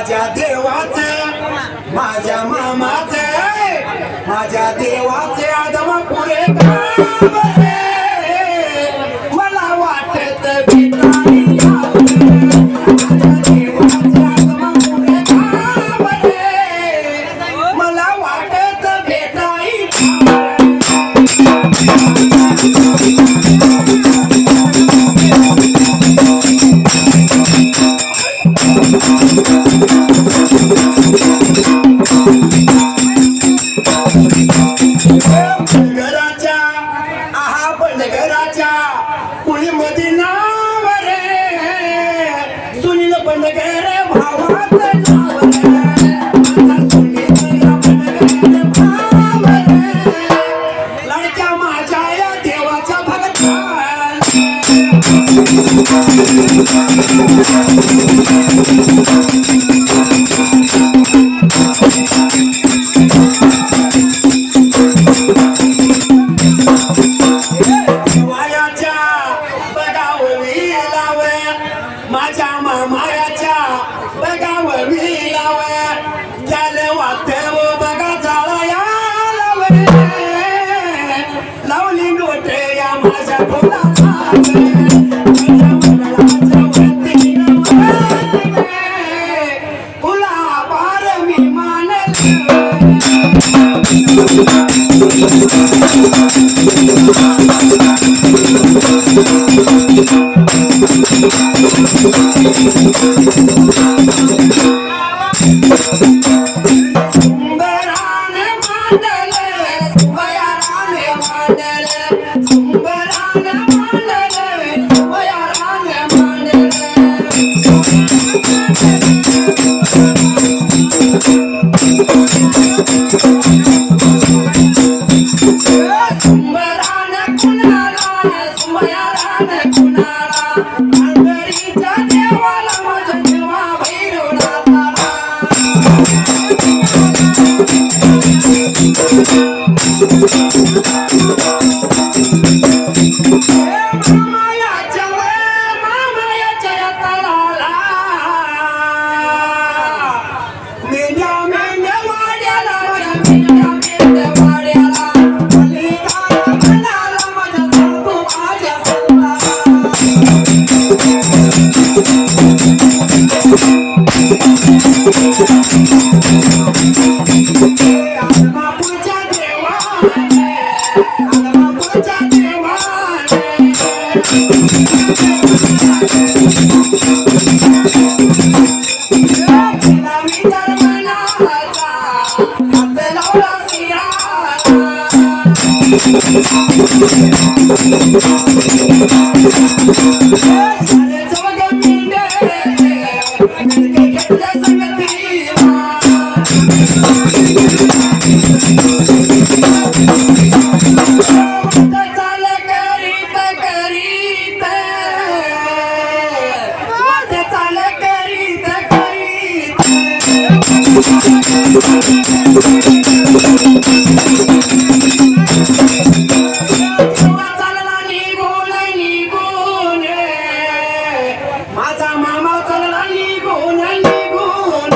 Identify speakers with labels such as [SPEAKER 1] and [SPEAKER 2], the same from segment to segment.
[SPEAKER 1] माझ्या देवाचे माझ्या मामाचे माझ्या देवाचे आदम पुरे मला वाटत भिकारी मला वाटत भेटाई चालला निघून निघून माझा मामा चालला निघून निघून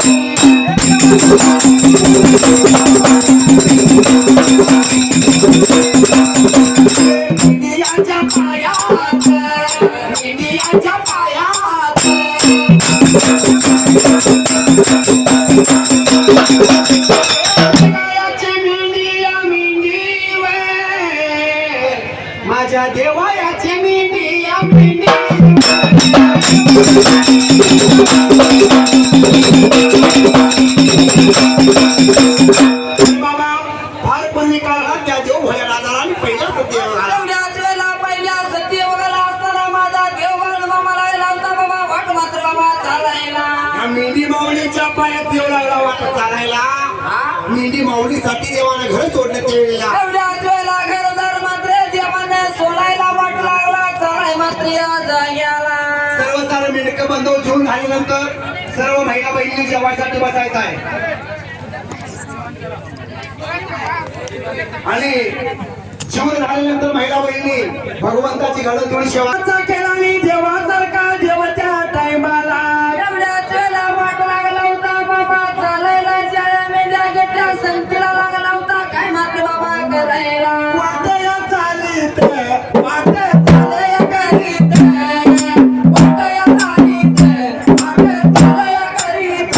[SPEAKER 1] इंडियाच्या पायात इंडियाच्या पायात माझ्या देवायाची मिंडिया मिंडी बाबा फार पुण्य काळात त्या देव भोळ्या राजाला आणि पहिल्या सत्य
[SPEAKER 2] पहिल्या सत्य वगैरे असताना माझा देव मला लावता बाबा वाट मात्र बाबा चालायला
[SPEAKER 1] मेंढी माऊलीच्या पायात देव लागला वाटत चालायला मेंढी माऊलीसाठी देवानं घर सोडलं त्यावेळेला
[SPEAKER 2] एवढ्याच वेळेला घरदार मात्र देवाने सोडायला वाट लागला चालाय मात्र जाग्याला
[SPEAKER 1] सर्व सारं मेंढक बंधू जेवून झाल्यानंतर सर्व महिला बहिणी जेवायसाठी बसायचं आहे आणि जेवण झाल्यानंतर महिला बहिणी भगवंताची घडून थोडी शेवाचा केला आणि देवासारखा देवाच्या टायमाला
[SPEAKER 2] एवढ्याच वेळेला वाट लागला होता बाबा चालायला शाळा मेंढ्या गट्ट्या संतीला लागला होता काय मात्र बाबा करायला
[SPEAKER 1] वाटया चालीत वाटया
[SPEAKER 2] चालया करीत वाटया चालीत वाटया चालया करीत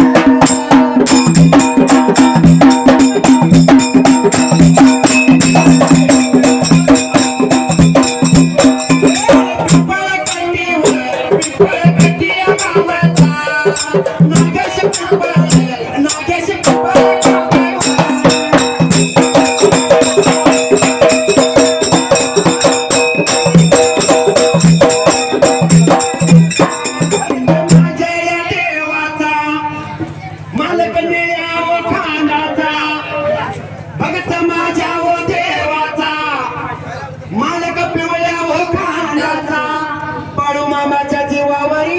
[SPEAKER 1] भगत माझ्या ओ देवाचा मालक पिवळ्या ओ खांडाचा पाडू मामाच्या जीवावरी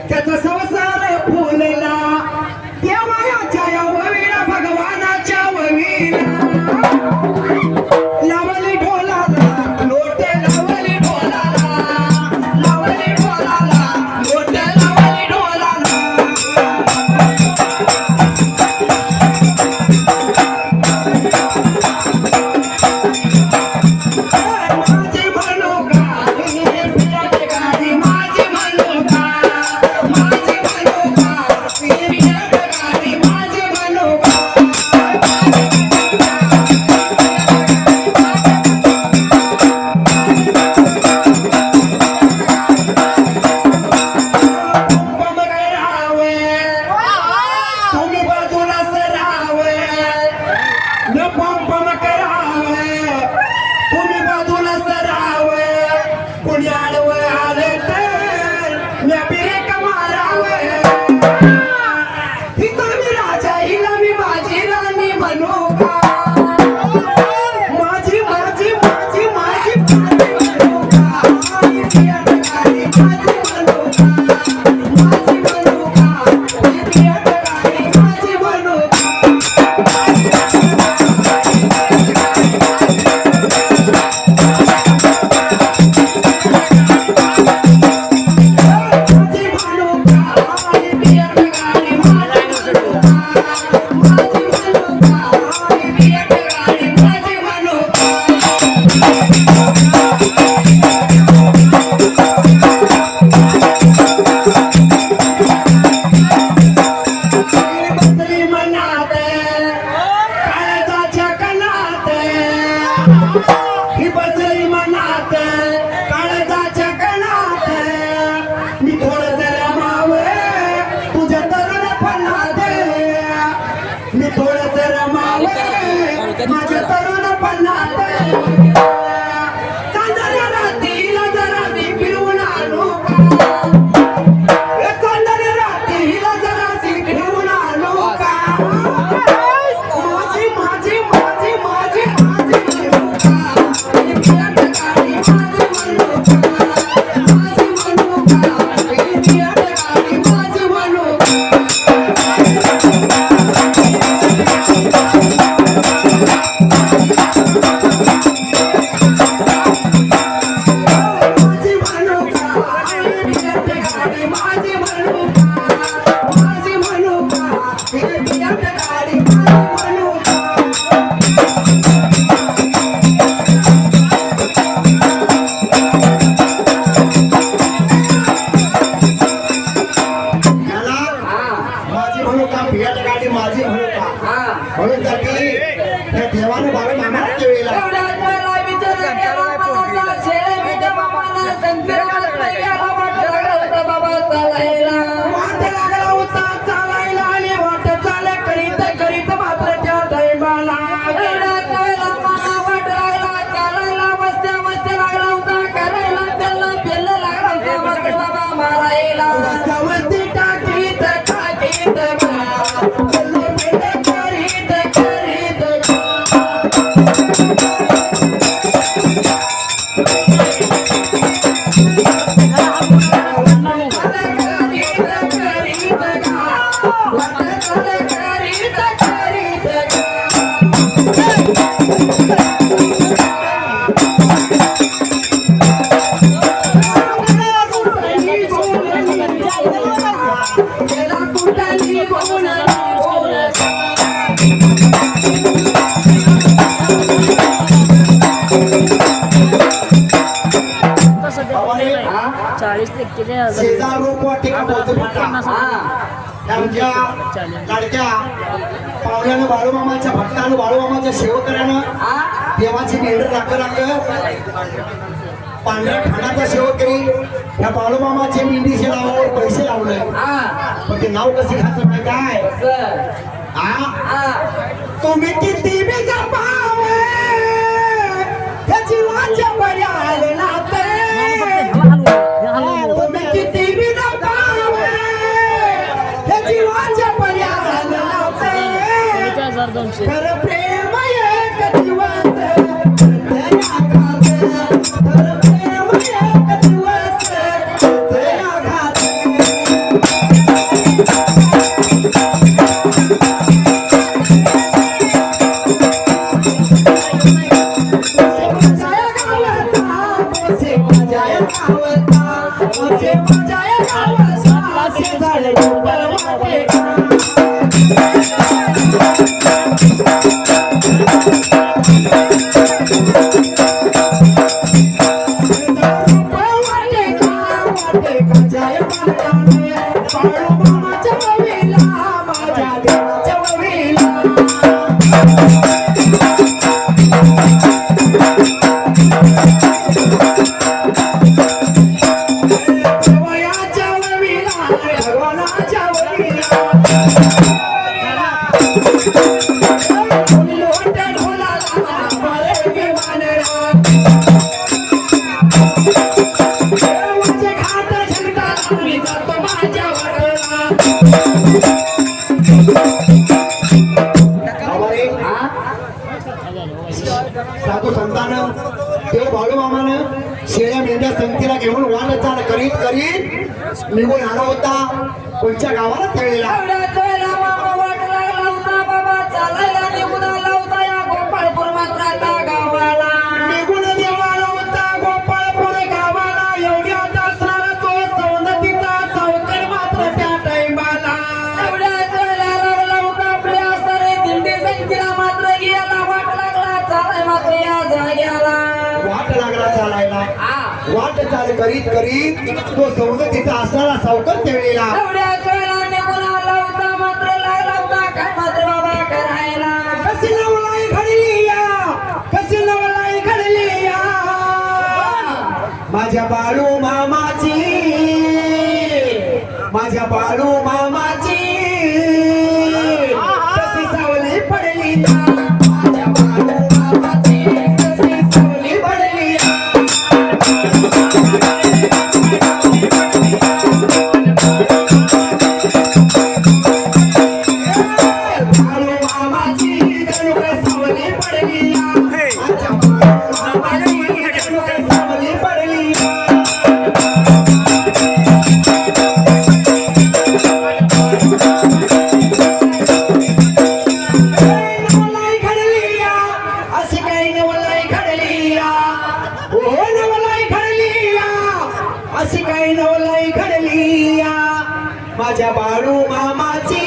[SPEAKER 1] त्याचा संसार फुलला देवाच्या या ववीला भगवानाच्या ववीला लावली ढोलाला लोटे लावली ढोलाला लावली ढोलाला लोटे लावली ढोलाला माझी मनोका माझी मनोका माझी मनोका माझी मनोका पंप करावे तुम्ही बाजूला सरावे न पंप करावे तुम्ही बाजूला सरावे कुणी आडवं आले तर मी ब्रेक मारावे हिला मी राजा हिला मी माझी राणी म्हणू का माझी माझी माझी माझी म्हणू का माझी प्रियटकारी माझी म्हणू का माझी म्हणू का माझी प्रियटकारी माझी म्हणू का माझी म्हणू का माझी प्रियटकारी माझी म्हणू का माझी म्हणू का माझी प्रियटकारी माझी म्हणू का
[SPEAKER 3] आता सध्या पुणे
[SPEAKER 1] हा?
[SPEAKER 3] 40 ते 41,000
[SPEAKER 1] शेजार रोपवाटिका बौद्धविका आमच्या लाडक्या पावल्यानं बाळूमामाच्या भक्तानं बाळूमामाच्या सेवकऱ्यानं देवाची मेंढर पांढऱ्या खाण्याचा सेवकरी ह्या बाळूमामाचे मेंढीच्या नावावर पैसे लावले पण ते नाव कसे घ्यायचं नाही काय तुम्ही किती बी जपावे ह्या जीवाच्या पर्याय नाते तुम्ही किती बी जपावे ह्या जीवाच्या पर्याय नाते
[SPEAKER 3] 4200
[SPEAKER 1] खरं प्रेम एक दिवस दया खाते खरं प्रेम एक दिवस दया खाते साधू संतानं ते बाळूमामानं शेळ्या मेंढ्या संगतीला घेऊन वाटचाल करीत करीत निघून आला होता कोणच्या गावाला त्यावेळेला निघून देवाला होता गोपाळपूर गावाला एवढ्या दसरा तो सौंदतीचा सावकर मात्र त्या टाइमाला वाट लागला चालायला वाट चाल करीत करीत तो सौंदतीचा असणारा सावकर त्यावेळेला कशी नवलाई घडली या कशी नवलाई घडली या माझ्या बाळू मामाची माझ्या बाळू मामाची कशी सावली पडली या माझ्या बाळू मामाची कशी सावली पडली या बाळू मामाची जणू काय सावली पडली या माझ्या बाळू मामाची जणू काय सावली पडली या नवलाई घडली या अशी काही नवलाई घडली या हो नवलाई घडली या अशी काही नवलाई घडली या माझ्या बाळू मामाची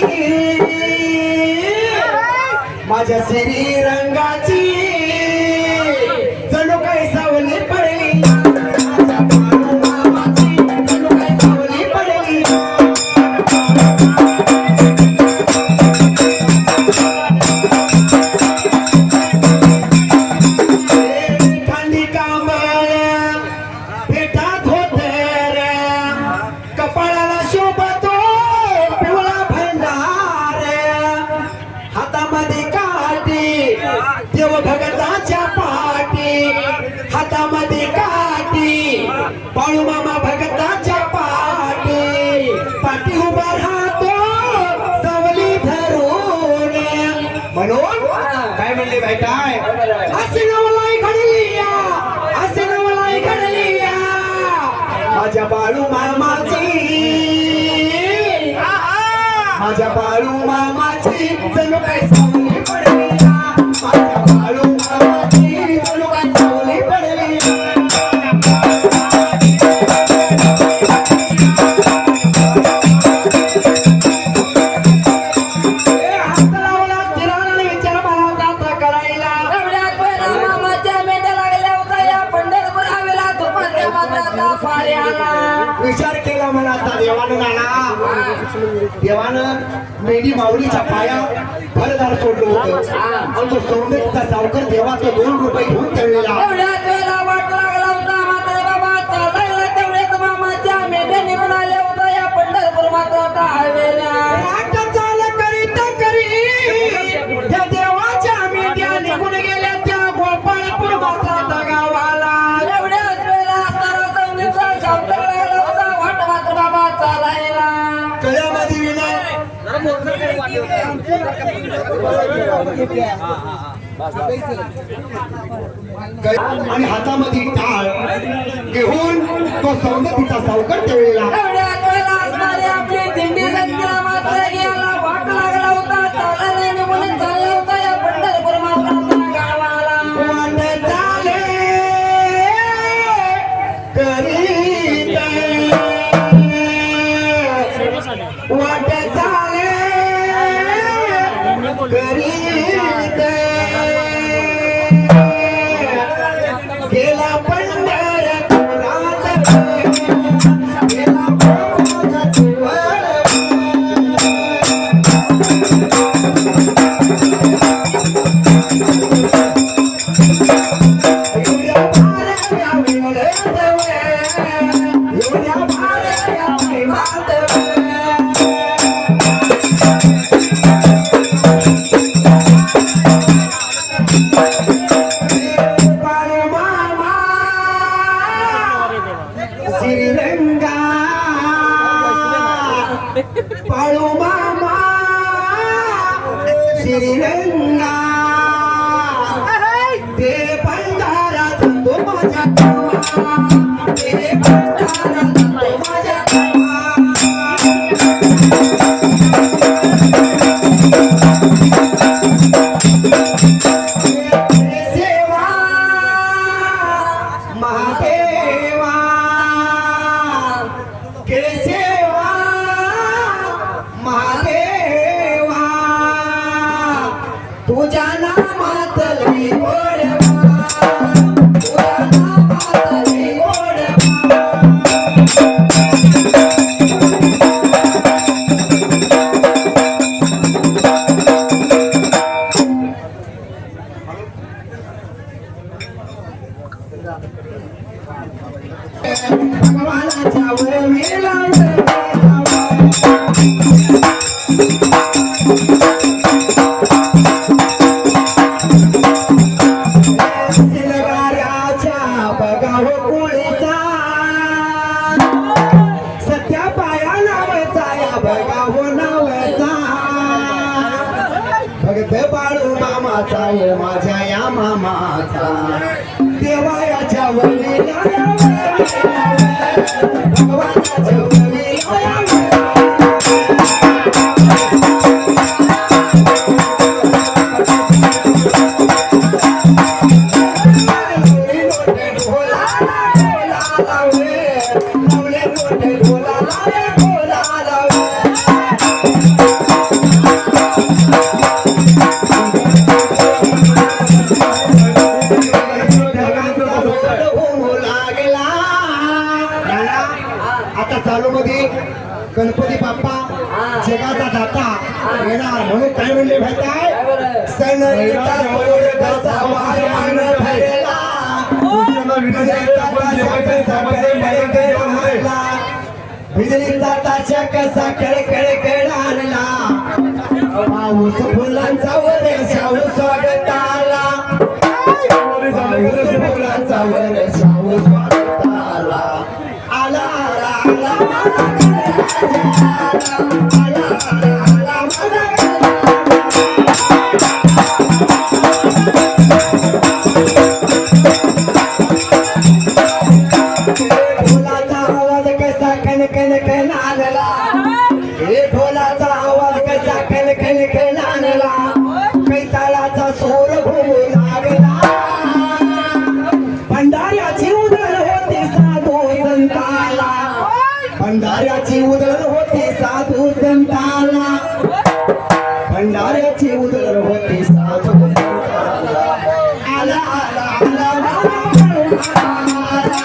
[SPEAKER 1] माझ्या श्री रंगाची जणू काही सावली पडली या. माझ्या बाळू मामाची जणू काही सावली पडली या. खांदी कांबळ पेटात होतर कपाळाला शोभतो पिवळा भंडार हातामध्ये काठी देव भगताच्या पाठी हातामध्ये काठी बाळूमामा भगताच्या पाठी पाठी उभा राहतो सावली धरून म्हणून काय म्हणले बाई काय अशी नवलाई घडली या अशी नवलाई घडली या माझ्या बाळू मामाची माझ्या बाळू मामाची जणू काही सावली पडली या माझ्या बाळू मामाची जणू काही सावली पडली या. हात लावला चिराला विचार मला जाता करायला
[SPEAKER 2] मामाच्या मेंढ्या लागल्या होत्या या पंढरपूर हवेला धुपाच्या मात्रात होता पाऱ्याला.
[SPEAKER 1] विचार केला मनाचा देवानं नाना. देवानं मेडी माऊलीच्या पाया भरदार सोडलं होतं. आणि तो सौंदर्याचा सावकर देवाचं 2 रुपये घेऊन ठेवलेला.
[SPEAKER 2] एवढ्याच वेळेला वाट लागला होता म्हातारे बाबा चालायला. तेवढ्यात मामाच्या मेंढ्या निघून आल्या होत्या या पंढरपूर मात्राचा हायवेला.
[SPEAKER 1] वाट चाल करीत करीत त्या देवाच्या मेंढ्या निघून गेल्या त्या गोपाळपूर मात्राच्या गावाला.
[SPEAKER 2] एवढ्याच वेळेला असताना संगीतचा सावकार लागला होता वाट मात्र बाबा चालायला.
[SPEAKER 1] गळ्यामध्ये विना आणि हातामध्ये टाळ घेऊन तो सौंदर्याचा सावकर ठेवलेला.
[SPEAKER 2] एवढ्याच वेळेला असणारी आपली दिंडी संगीला मात्र गेला. वाट लागला होता चालायला निघून चालला होता या पंढरपूर मात्राच्या गावाला.
[SPEAKER 1] वाट चाले करीत वाट चाले करीत गेला पंढरपुरात गेला श्रीरंगा पाळू मामा श्रीरंगा ते पंढारा जातो माझ्या गावा. ते पंढारा जातो माझ्या सेवा महादेवा केसेवा महादेवा तुझ्या नामातली गोडवा तुझ्या नामातली गोडवा. भगवानाच्या वर मेला सिलगाऱ्याच्या बघाव कुळीचा सत्या पाया नावाचा या बघाव नावाचा भगत बाळू मामाचा ये माझ्या या मामाचा देवायाच्या वडीला भगवानाच्या वडीला आता चालू मध्ये गणपती बाप्पा जगाचा दाता येणार म्हणून काय म्हणले माहिती सणईचा सोड कसा वायान भरला बिजलीचा ताच्या कसा कडकड कडाला पाऊस फुलांचा वर्षाव स्वागताला पाऊस फुलांचा वर्षाव स्वागताला आला आला ढोलाचा आवाज कसा कणकण कणाला हे ढोलाचा आवाज कसा कणकण कणाला कैताळाचा सूर घुमू लागला भंडाऱ्याची उधळ होती साधू संताला भंडाऱ्याची उधळ होती साधू संताला भंडाऱ्याची उधळ होती साधू संताला आला आला आला आला आला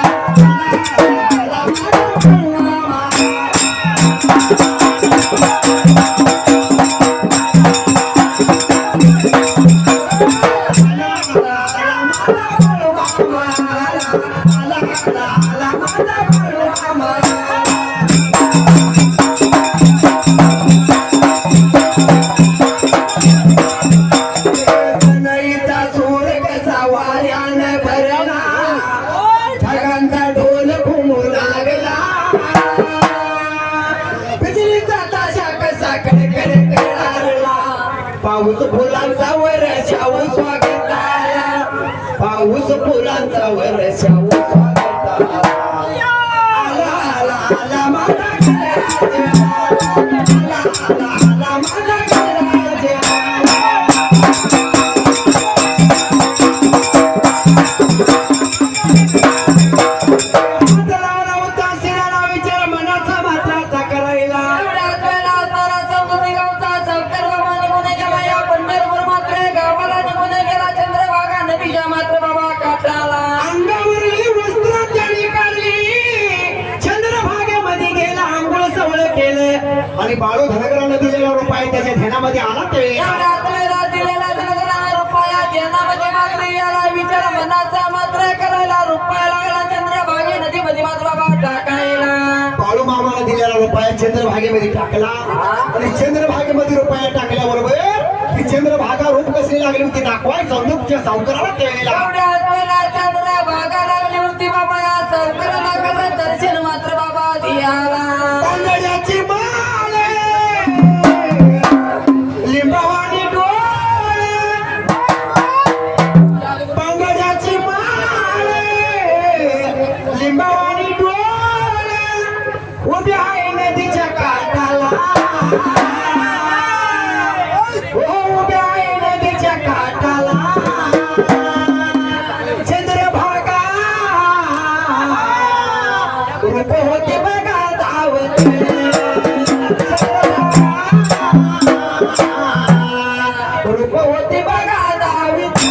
[SPEAKER 1] आला माझा बाळू मामा सनईचा सूर कसा वाऱ्यानं भरला ढगांचा ढोल घुमू लागला बिजलीचा ताशा कसा कडकड कडारला पाऊस फुलांचा वर्षाव स्वागताला पाऊस फुलांचा वर्षाव स्वागताला आला आला आला माझा गणराज आला आला आला माझा गणराज आणि बाळू धनगरानं दिलेला रुपया त्याच्या ध्यानामध्ये आला ते बाळू मामाला दिलेला रुपया चंद्रभागेमध्ये टाकला आणि चंद्रभागेमध्ये रुपया टाकल्याबरोबर ती चंद्रभागा रूप कशी लागली होती दाखवाय सौंदर्याच्या सावकाराला केलेला
[SPEAKER 2] लागली होती बाबा या सावकाराला कसं दर्शन मात्र बाबा दियाला
[SPEAKER 1] तांदळाची माळ लिंबावानी डोळे पांगड्याची माळ लिंबावानी डोळे उभ्या आहे नदीच्या काठाला उभ्या आहे नदीच्या काठाला चंद्रभागा रूप होते बघा धावत रूप होते बघा धावत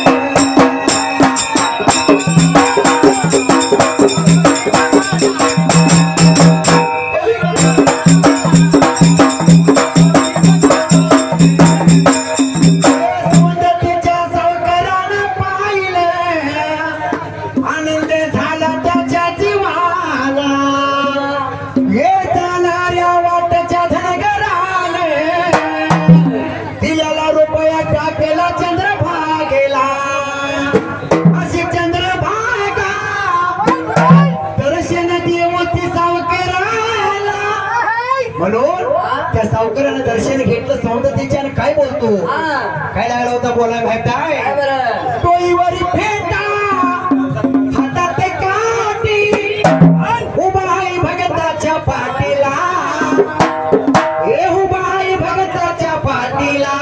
[SPEAKER 1] सौंदर्याच्या सावकारानं पाहिलं आनंद झाला त्याच्या जीवाला येतानाऱ्या वाटच्या धनगराने दिलेला रुपया टाकला चंद्रभागेला अशी चंद्रभागा दर्शन देवती सावकाराला म्हणून त्या सावकारानं दर्शन घेतलं सौंदर्याच्या आणि काय बोलतो काय लागला होता बोलाय माहिती आहे टोळीवरी फेटा हातात काठी उभा आहे भगताच्या पाठीला हे उभा आहे भगताच्या पाठीला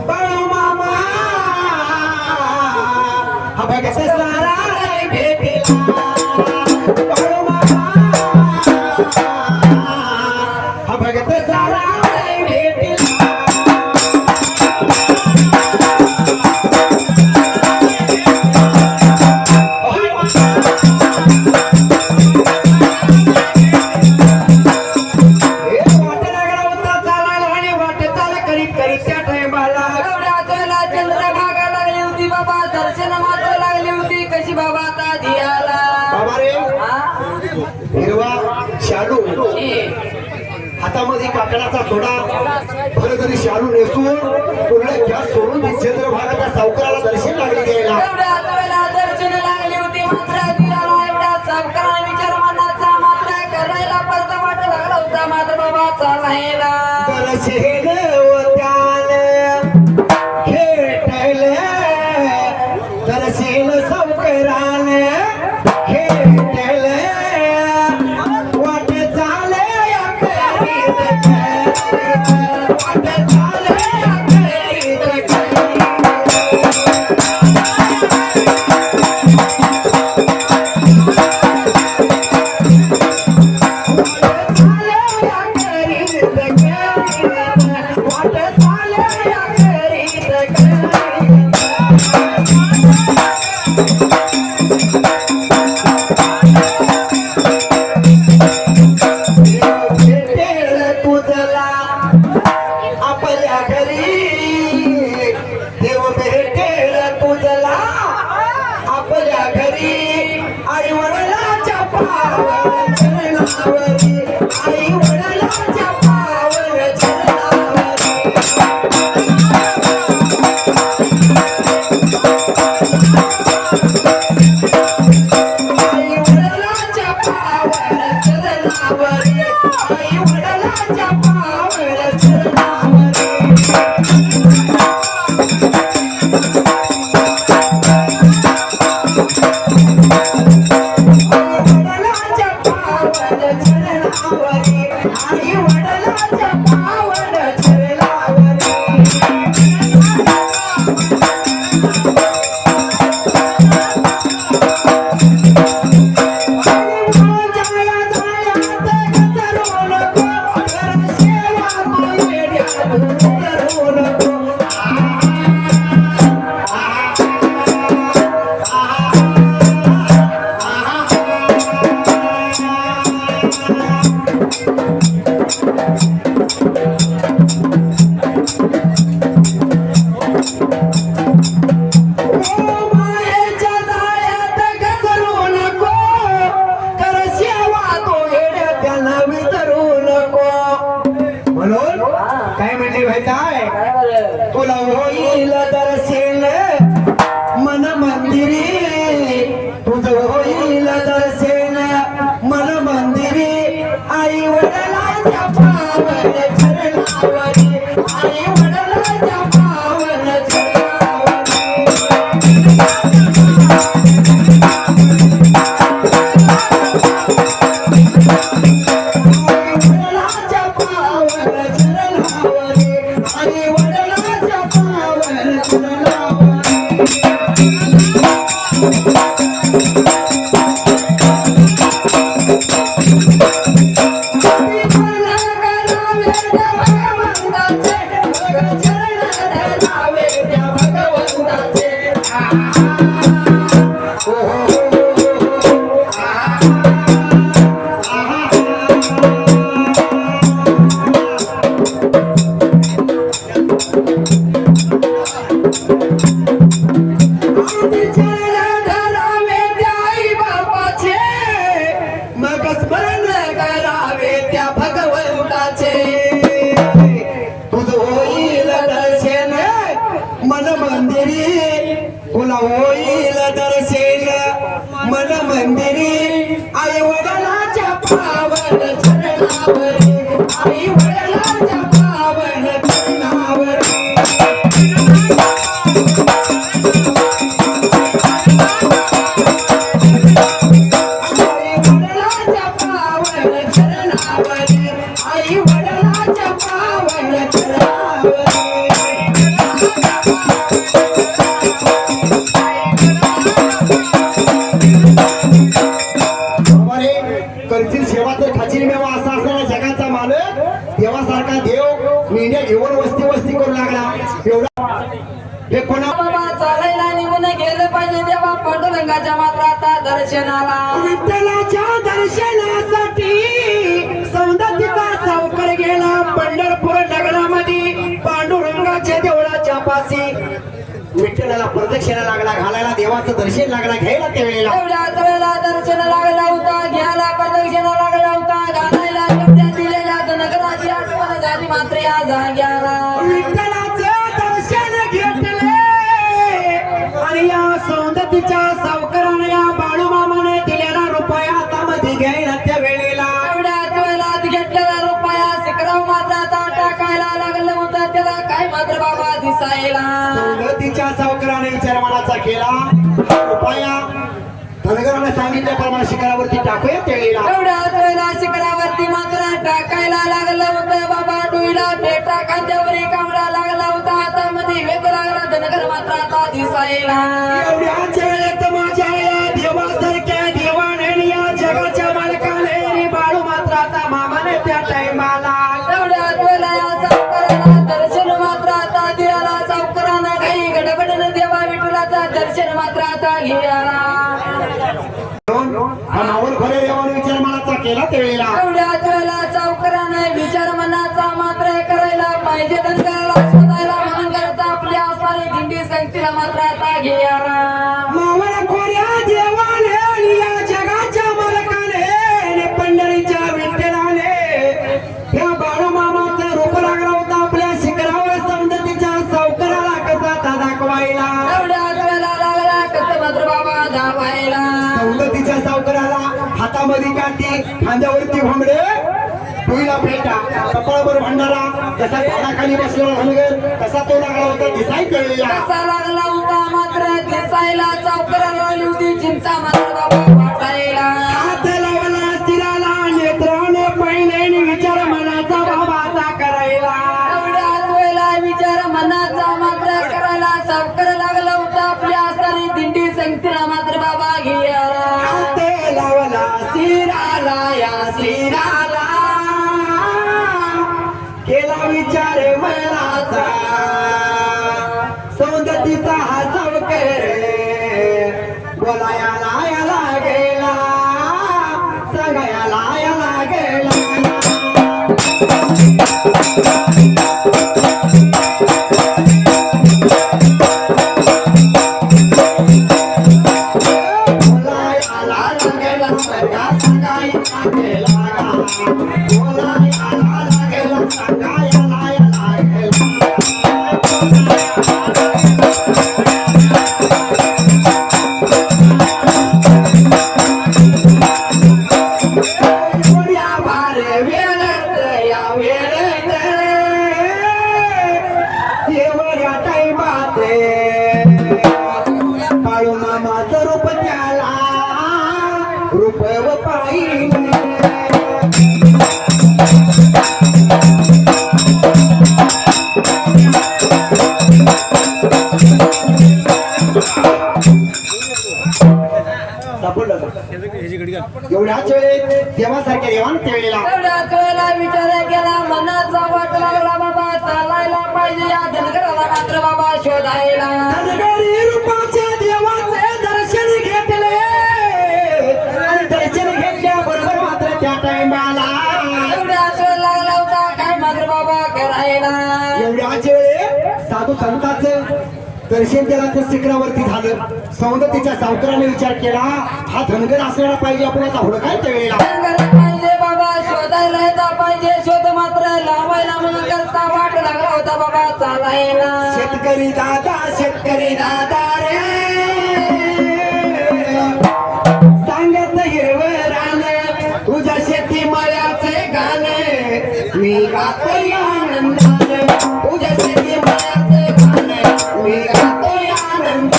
[SPEAKER 1] बाळू मामा हा भगत सारा भेटीला बाळू मामा हा भगत सारा भेटीला
[SPEAKER 2] चंद्रभागा लागली होती बाबा दर्शन मात्र लागली होती कशी बाबा आता दियाला
[SPEAKER 1] हिरवा शालू हातामध्ये काकडाचा थोडा बरं तरी शालू नेसून पुढल्या गॅस सोडून चंद्रभागाच्या सावकाराला दर्शन लागली द्यायला
[SPEAKER 2] दर्शन लागली होती मात्र दियाला एवढा सावकाराने विचार मनाचा मात्र करायला परत वाट लागला होता मात्र बाबा चालायला
[SPEAKER 1] दर्शन खेटले दर्शन सावकाराने खेटले वाट चाले वाट चाले करीत आई वडिलांच्या पावन चरणावरी वडिलांच्या पावन चरणावरी आई वडिलांच्या पावन तुला होईल दर्शन मन मंदिरी आई वडिलांच्या पावन चरणावरी आई वडिलांच्या पावन चरणावरी आई वडिलांच्या पावन चरणावरी आई वडिलांच्या पावन चरणावरी करतील सेवा तर खाचील मेवा असा असणारा जगाचा मालक देवासारखा देव मेंढ्या घेऊन वस्ती वस्ती करू लागला एवढा हे कोणा
[SPEAKER 2] बाबा चालायला निघून गेलं पाहिजे तेव्हा पांडुरंगाच्या मात्र आता दर्शनाला
[SPEAKER 1] विठ्ठलाच्या दर्शनासाठी सौंदतीचा सावकर गेला पंढरपूर नगरामध्ये पांडुरंगाच्या देवळाच्या पाशी विठ्ठलाला प्रदक्षिणा लागला घालायला देवाचं दर्शन लागला घ्यायला त्यावेळेला
[SPEAKER 2] एवढ्याच वेळेला दर्शन लागला होता घ्यायला प्रदक्षिणा लागला होता घालायला शब्दात दिलेल्या नगराची आठवण झाली मात्र या जाग्याला
[SPEAKER 1] विठ्ठलाचं दर्शन घेतले आणि या सौंदतीच्या सावकाराने या बाळूमामाने दिलेला रुपया हातामध्ये घ्यायला त्या वेळेला
[SPEAKER 2] एवढ्याच वेळेला घेतलेला रुपया शिकराव मात्र आता टाकायला लागलं होतं त्याला काय मात्र बाबा दिसायला
[SPEAKER 1] सौंदतीच्या सावकाराने विचार मनाचा केला रुपया धनगराने सांगितल्याप्रमाणे शिखरावरती टाकूया त्यावेळेला
[SPEAKER 2] एवढ्याच वेळेला शिखरावरती मात्र टाकायला लागलं होतं बाबा डोईला पेटा खांद्यावरी कावडा लागला होता हातामध्ये वेग लागला धनगर मात्र आता दिसायला
[SPEAKER 1] एवढ्याच वेळेत माझ्या या देवासारख्या देवाने या जगाच्या मालकाने बाळू मात्र आता मामाने त्या टाइमाला
[SPEAKER 2] एवढ्याच वेळेला या सावकाराला दर्शन मात्र आता द्याला सावकारानं काही गडबडीनं देवा विठुलाचा दर्शन मात्र आता घ्यायला
[SPEAKER 1] हा नावल खरे देवाने विचार मनाचा केला त्यावेळेला
[SPEAKER 2] एवढ्याच वेळेला सावकारानं विचार मनाचा मात्र करायला पाहिजे धनगराला शोधायला म्हणून करता आपल्या असणारी दिंडी संगतीला मात्र आता घ्यायला
[SPEAKER 1] मावळ खोऱ्या देवाने आणि या जगाच्या मालकाने आणि पंढरीच्या विठ्ठलाने या बाळूमामाचा रूप लागला होता आपल्या शिखरावर सौंदतीच्या सावकाराला कसा दाखवायला
[SPEAKER 2] एवढ्याच वेळेला लागला कसं मात्र बाबा धावायला
[SPEAKER 1] सौंदतीच्या सावकाराला हातामध्ये काठी खांद्यावरती घोंगडे डोईला पेटा कपाळावर भंडारा जसा झाडाखाली बसलेला धनगर तसा तो लागला होता दिसाय कळलेला
[SPEAKER 2] कसा लागला होता मात्र दिसायला सावकाराला आली होती चिंता मात्र बाबा वाटायला
[SPEAKER 1] हात लावला स्थिराला नेत्राने पहिले विचार मनाचा बाबा आता करायला
[SPEAKER 2] एवढ्याच वेळेला विचार मनाचा मात्र करायला सावकार लागला होता आपल्या असणारी दिंडी संगतीला मात्र बाबा घ्यायला
[SPEAKER 1] हात लावला स्थिराला या स्थिराला केला विचार मनाचा सौंदतीचा हा सावकर बोलायला याला गेला सांगायला याला गेला पाहिलं एवढ्याच वेळेत देवासारख्या देवान केलेला
[SPEAKER 2] एवढ्याच वेळेला विचार केला मनाचा वाट लागला बाबा चालायला पाहिजे या धनगराला मात्र बाबा शोधायला
[SPEAKER 1] धनगरी रूपाच्या देवाचे दर्शन घेतले आणि दर्शन घेतल्याबरोबर मात्र त्या टाइमाला
[SPEAKER 2] एवढ्याच वेळ लागला होता काय मात्र बाबा करायला
[SPEAKER 1] एवढ्याच वेळे साधू संतांचं दर्शन त्याला त्या शिखरावरती झालं सौंदतीच्या सावकाराने विचार केला हा धनगर असलेला पाहिजे आपण आता हुडकाय त्या वेळेला
[SPEAKER 2] धनगर पाहिजे बाबा शोधायला येता पाहिजे शोध मात्र लावायला म्हणून करता वाट लागला होता बाबा चालायला
[SPEAKER 1] शेतकरी दादा रे सांगत हिरवं रान तुझ्या शेती मळ्याचे गाणे मी गातोय आनंदाने तुझ्या शेती मळ्याचे गाणे मी गातोय आनंदाने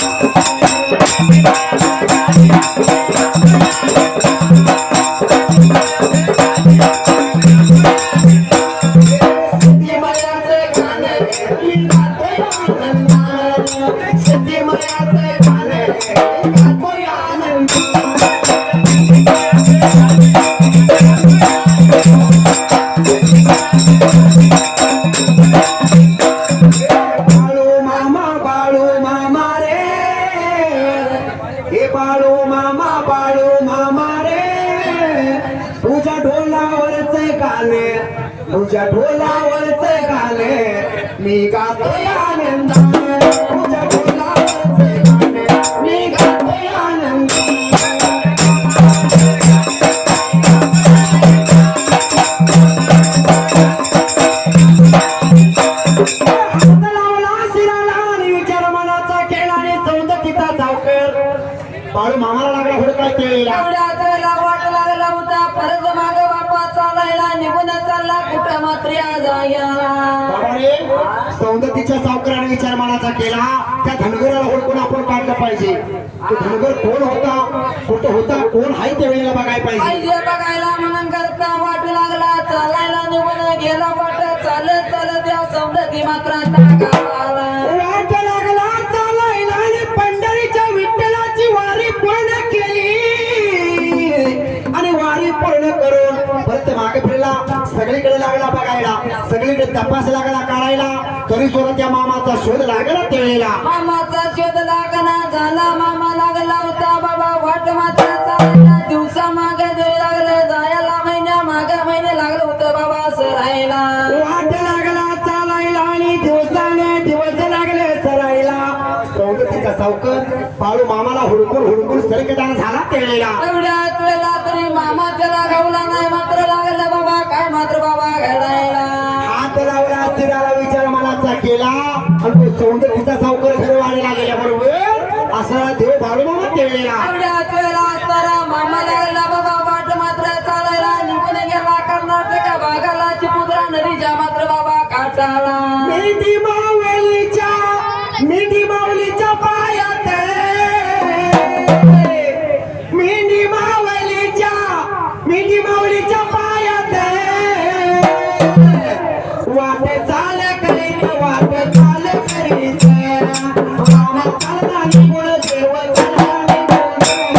[SPEAKER 1] शेती मळ्याचे गाणे मी गातोय आनंदाने शेती मळ्याचे गाणे मी गातोय आनंदाने बाळू मामा रे हे बाळू मामा रे तुझ्या ढोलावरचे गाणे मी गातोय आनंदाने तुझ्या ढोलावरचे गाणे मी गातोय आनंदाने हात लावला शिराला आणि विचार मनाचा केला आणि सौंदतीचा सावकर बाळू मामाला लागला हुडकाय केलेला
[SPEAKER 2] एवढ्याच वेळेला वाट लागला होता परत माग बापा चालायला निघून चालला कुठं मात्र या जाग्याला
[SPEAKER 1] बाबारे सौंदतीच्या सावकाराने विचार मनाचा केला त्या धनगराला हुडकून आपण काढलं पाहिजे तो धनगर कोण होता कुठं होता कोण आहे त्या वेळेला बघायला पाहिजे
[SPEAKER 2] पाहिजे बघायला म्हणून करता वाट लागला चालायला निघून गेला वाट चालत चालत या सौंदती मात्र टाकाला
[SPEAKER 1] वाट लागला चालायला आणि पंढरीच्या विठ्ठलाची वारी पूर्ण केली आणि वारी पूर्ण करून परत मागे फिरला सगळीकडे लागला बघायला सगळीकडे तपास लागला काढायला तरी सुद्धा त्या मामाचा शोध लागला त्या वेळेला
[SPEAKER 2] मामाचा शोध लागना झाला मामा लागला होता बाबा वाट मात्र चालायला दिवसा मागे देऊ लागले जायला महिने लागलं होतं बाबा सरायला
[SPEAKER 1] वाट लागला चालायला आणि दिवसाने दिवस लागले सरायला सौंदतीचा सावकर बाळू मामाला हुडकून सरकताना झाला त्या वेळेला
[SPEAKER 2] एवढ्याच वेळेला तरी मामा त्याला गावला नाही मात्र लागलं बाबा काय मात्र बाबा घडायला
[SPEAKER 1] हात लावला स्त्रीला विचार मनाचा केला आणि तो सौंदतीचा सावकर घरवाडीला गेल्याबरोबर असा देव बाळू मामा त्या वेळेला
[SPEAKER 2] एवढ्याच वेळेला असताना मामा लागला बाबा वाट मात्र चालायला निघून गेला कर्नाटक भागाला चिपुद्रा नदीच्या मात्र बाबा काठाला
[SPEAKER 1] मेंढी माऊलीच्या पायात मेंढी माऊलीच्या पायात वाट चाल करीत मामा चालला निघून देव चालला निघून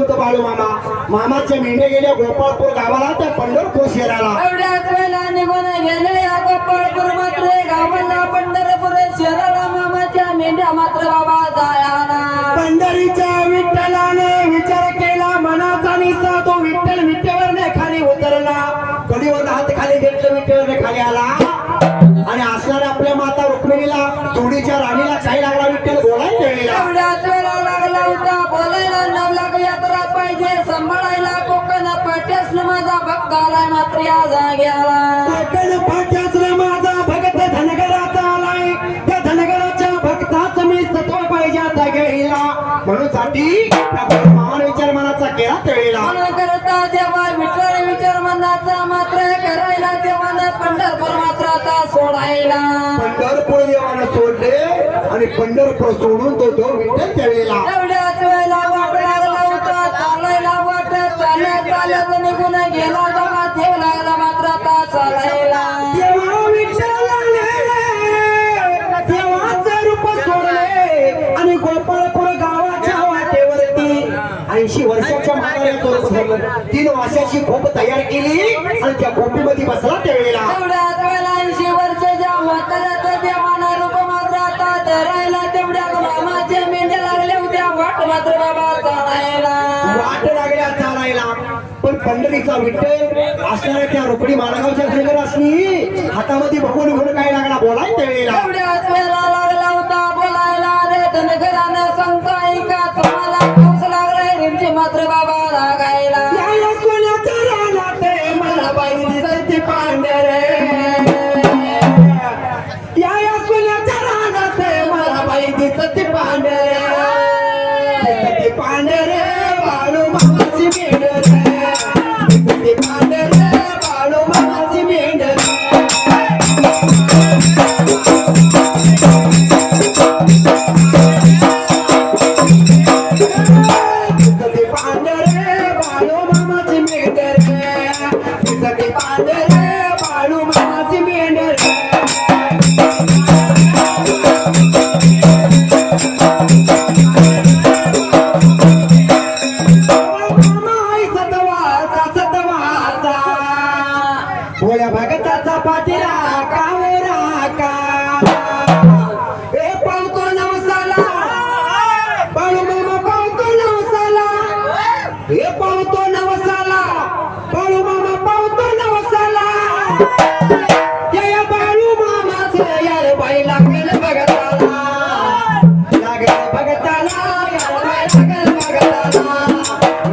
[SPEAKER 1] संत बाळू मामा मामाच्या मेंढ्या गेल्या गोपाळपूर गावाला त्या पंढरपूर शहराला
[SPEAKER 2] एवढ्याच वेळेला निघून गेले या गोपाळपूर मात्र गावाला पंढरपूर शहराला मामाच्या मेंढ्या मात्र बाबा जायाला
[SPEAKER 1] पंढरीच्या विठ्ठलाने विचार केला मनाचा निसा तो विठ्ठल विठ्ठलने खाली उतरला कधीवर हात खाली घेतलं विठ्ठलने खाली आला आणि असणाऱ्या आपल्या माता रुक्मिणीला जोडीच्या राणीला काही लागला विठ्ठल बोलायला वेळेला
[SPEAKER 2] एवढ्याच वेळा लागला होता बोलायला 9 लाख यात्रा पाहिजे सांभाळायला कोकण पाट्यासनं माझा भक्त आलाय मात्र या जाग्याला
[SPEAKER 1] कोकण पाट्यासनं माझा भक्त धनगराचा आलाय त्या धनगराच्या भक्ताचं मी सत्व पाहिजे आता गेला म्हणून साठी मामाने विचार मनाचा केला त्यावेळेला
[SPEAKER 2] म्हणून करता देवा विठ्ठल विचार मनाचा मात्र करायला देवानं पंढरपूर मात्र आता सोडायला
[SPEAKER 1] पंढरपूर देवानं सोडले आणि पंढरपूर सोडून तो देव विठ्ठल त्यावेळेला
[SPEAKER 2] एवढ्याच वेळेला वाट लागला होता चालायला वाट चालत निघून गेला बाबा देव लागला मात्र आता चालायला
[SPEAKER 1] देवा विठ्ठलाने देवाचं रूप सोडले आणि गोपाळपूर गावाच्या वाटेवरती 80 वर्षाच्या म्हाताऱ्याचं रूप धरलं 3 वर्षाची खोप तयार केली आणि त्या खोपीमध्ये बसला त्यावेळेला
[SPEAKER 2] एवढ्याच वेळेला 80 वर्षाच्या म्हाताऱ्याचं देवाना रूप मात्र आता धरायला तेवढ्या मामाच्या मेंढ्या लागल्या होत्या वाट मात्र बाबा चालायला
[SPEAKER 1] वाट लागल्या चालायला पण पंढरीचा विठ्ठल असणाऱ्या त्या रोकडी माणगावच्या घरगर असली हातामध्ये बघून घेऊन काय लागला बोलाय त्यावेळेला
[SPEAKER 2] एवढ्याच वेळेला लागला होता बोलायला रे धनगरानं सांगता ऐका तुम्हाला पाऊस लागलाय रिमची मात्र बाबा लागायला
[SPEAKER 1] या सोन्याच्या रानात मला बाई दिसते पांढरे या सोन्याच्या रानात मला बाई दिसते पांढरे दिसते पांढरे बाळू मामाची मेंढरे दिसते पांढरे बाळू मामाची मेंढरे दिसते पांढरे बाळू मामाची मेंढरे दिसते पांढरे बाळू मामाची मेंढरे भोळ्या भगताचा पाटीला कावरा का ए पावतो नवसाला बाळू मामा पावतो नवसाला ए पावतो नवसाला बाळू मामा पावतो नवसाला या बाळू मामाचं यार बाई लागेल भगताला लागेल भगताला यार बाई लागेल भगताला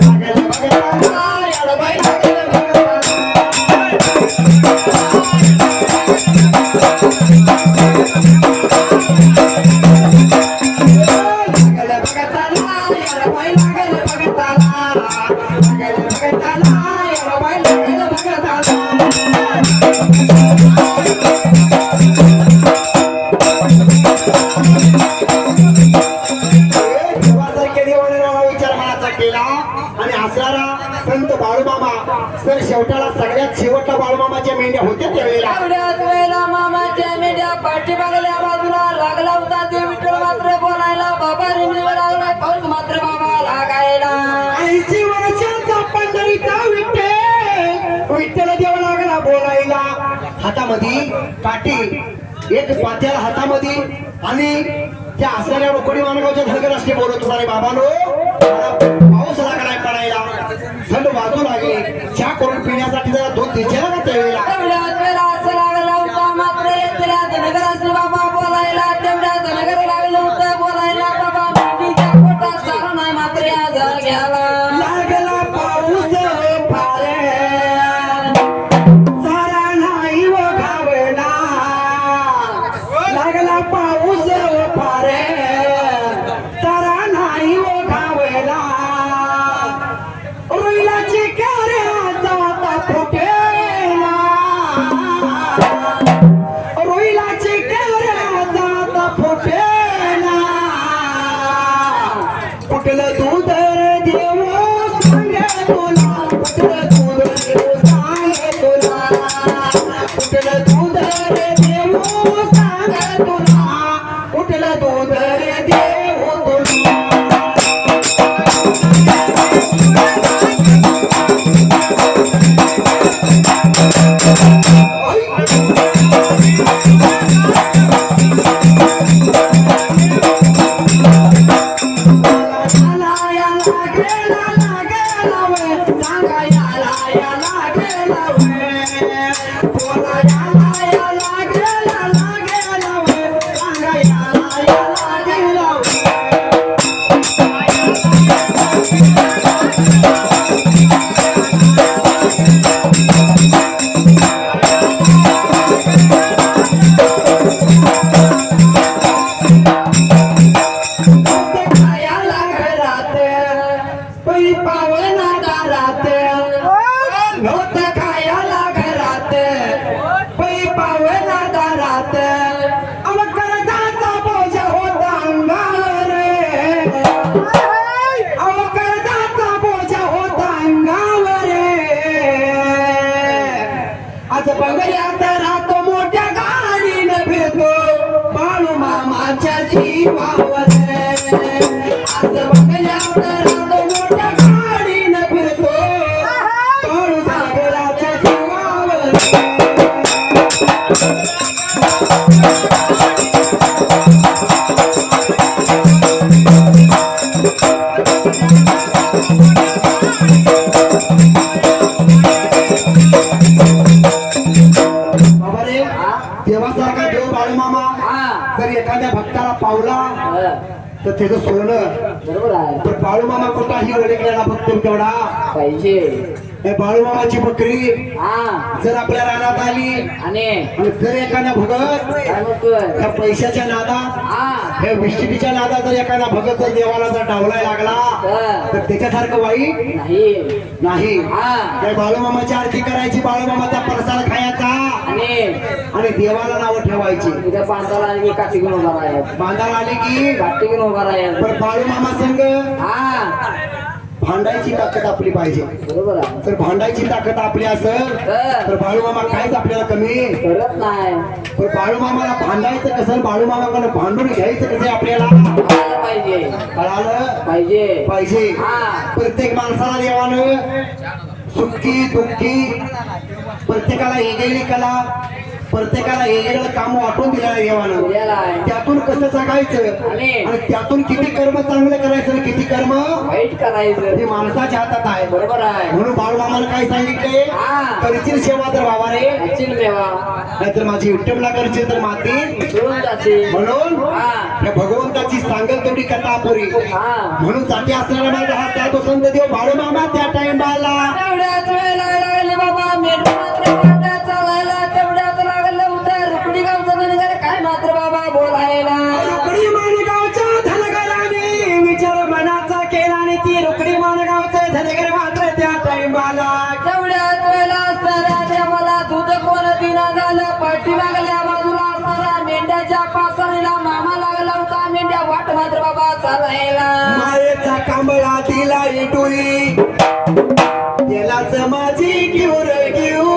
[SPEAKER 1] लागेल भगताला यार बाई लागेल भगताला संत बाळूमामा सर शेवटाला सगळ्यात शेवटला बाळूमामाच्या मेंढ्या होत्या त्यावेळेला
[SPEAKER 2] एवढ्याच वेळेला मामाच्या मेंढ्या पाठीमागल्या बाजूला लागला होता ते विठ्ठल मात्र बोलायला बाबा रिमणीवर लागला पाऊस मात्र बाबा लागायला
[SPEAKER 1] 80 वर्षाचा पंढरीचा विठ्ठल विठ्ठल देव लागला बोलायला हातामध्ये काठी एक पात्याला हातामध्ये आणि त्या असणाऱ्या रोकडी मानगावच्या धनगर असले बोलत होता रे बाबानो पाऊस लागलाय पडायला थंड वाजू लागली चहा करून पिण्यासाठी जरा दूध द्यायचे ना त्यावेळेला
[SPEAKER 2] एवढ्याच वेळेला असं लागला होता मात्र येथल्या धनगरासने बाबा बोलायला तेवढ्या धनगर लागलं होतं बोलायला बाबा मेंढीच्या पोटात चारा नाही मात्र या जाग्याला
[SPEAKER 1] लागला पाऊस फारे सारा नाही व घावला लागला पाऊस फारे सारा नाही व घावला रोईलाची कार्या जाता फुटेला रोईलाची कार्या जाता फुटेला कुठलं दूध रे देव सांगे तुला कुठलं दूध देव सांगे तुला कुठलं दूध रे देव सांगे तुला कुठलं दूध रे देव तुला गेला वय सांगा याला गेला वय बोला याला गेला वय सांगा याला गेला वय खायला घरात पै पावना दारात नव्हतं खायला घरात पै पावना दारात अव कर्जाचा बोजा होता अंगावर अव कर्जाचा बोजा होता अंगावर आज बंगल्यात राहतो मोठ्या गाडीनं फिरतो बाळू मामाच्या जीवावर आज बंगल्यात राहतो मोठ्या गाडीनं फिरतो बाळू सागराच्या जीवावर बाबा रे देवासारखा देव बाळू मामा
[SPEAKER 2] हा
[SPEAKER 1] जर एखाद्या भक्ताला पावला
[SPEAKER 2] हा.
[SPEAKER 1] तर त्याचं सोनं
[SPEAKER 2] बरोबर आहे
[SPEAKER 1] तर बाळू मामा कुठाही ओळखलेला भक्त तेवढा
[SPEAKER 2] पाहिजे
[SPEAKER 1] हे बाळू मामाची बकरी
[SPEAKER 2] हा
[SPEAKER 1] जर आपल्या रानात आली
[SPEAKER 2] आणि
[SPEAKER 1] आणि जर एखादा भगत
[SPEAKER 2] काय म्हणतोय
[SPEAKER 1] त्या पैशाच्या नादात
[SPEAKER 2] हा
[SPEAKER 1] हे विष्टिकीच्या नादात जर एखादा भगत जर देवाला जर डावलाय लागला तर त्याच्यासारखं वाईट
[SPEAKER 2] नाही
[SPEAKER 1] नाही
[SPEAKER 2] हा
[SPEAKER 1] त्या बाळूमामाची आरती करायची बाळूमामाचा प्रसाद खायचा आणि देवाला नाव ठेवायची
[SPEAKER 2] उद्या बांधाला आणि काठी घेऊन उभा राहील
[SPEAKER 1] बांधाला आले की
[SPEAKER 2] काठी घेऊन उभा राहील
[SPEAKER 1] पण बाळूमामा संघ
[SPEAKER 2] हा
[SPEAKER 1] भांडायची ताकद आपली पाहिजे
[SPEAKER 2] बरोबर आहे
[SPEAKER 1] तर भांडायची ताकद आपली असेल तर बाळूमामा काहीच आपल्याला कमी
[SPEAKER 2] करत नाही
[SPEAKER 1] पण बाळूमामाला भांडायचं कसं बाळूमामाकडे भांडून घ्यायचं कसं आपल्याला
[SPEAKER 2] कळायला पाहिजे
[SPEAKER 1] कळालं
[SPEAKER 2] पाहिजे
[SPEAKER 1] पाहिजे
[SPEAKER 2] हा.
[SPEAKER 1] प्रत्येक माणसाला देवानं सुखी दुःखी प्रत्येकाला वेगळी कला प्रत्येकाला वेगवेगळं काम वाटून दिलेलं आहे देवानं
[SPEAKER 2] दिलेलं आहे.
[SPEAKER 1] त्यातून कसं जगायचं आणि त्यातून किती कर्म चांगलं करायचं आणि किती कर्म
[SPEAKER 2] वाईट करायचं
[SPEAKER 1] हे माणसाच्या हातात आहे
[SPEAKER 2] बरोबर आहे
[SPEAKER 1] म्हणून बाळूमामाला काय सांगितले
[SPEAKER 2] हा.
[SPEAKER 1] करशील सेवा तर बाबा रे
[SPEAKER 2] अचिल मेवा
[SPEAKER 1] नाहीतर माझी युट्यूबला करशील तर माती
[SPEAKER 2] सोडून जाते
[SPEAKER 1] म्हणून
[SPEAKER 2] हा
[SPEAKER 1] या भगवंताची सांगल तेवढी कथा अपुरी
[SPEAKER 2] हा
[SPEAKER 1] म्हणून जाती असणारा माझा हा साधू संत देव बाळूमामा त्या टाइमला
[SPEAKER 2] तेवढ्याच वेळेला लागले बाबा मेट्रो मात्र वाटा चालायला तेवढ्याच लागलं होतं रुकडी गावचं धनगर काय मात्र बाबा बोलायला
[SPEAKER 1] रुकडी माणगावच्या धनगराने विचार मनाचा केला आणि ती रुकडी माणगावचं धनगर मात्र त्या टाइमला
[SPEAKER 2] तेवढ्याच वेळेला असणाऱ्या देवाला दूध कोण दिना झालं पाठीमागल्या बाजूला असणाऱ्या मेंढ्याच्या पासणीला मामा लागला होता मेंढ्या वाट मात्र बाबा चालायला
[SPEAKER 1] मायेचा कांबळा दिला इटुई त्यालाच माझी घेऊन घेऊ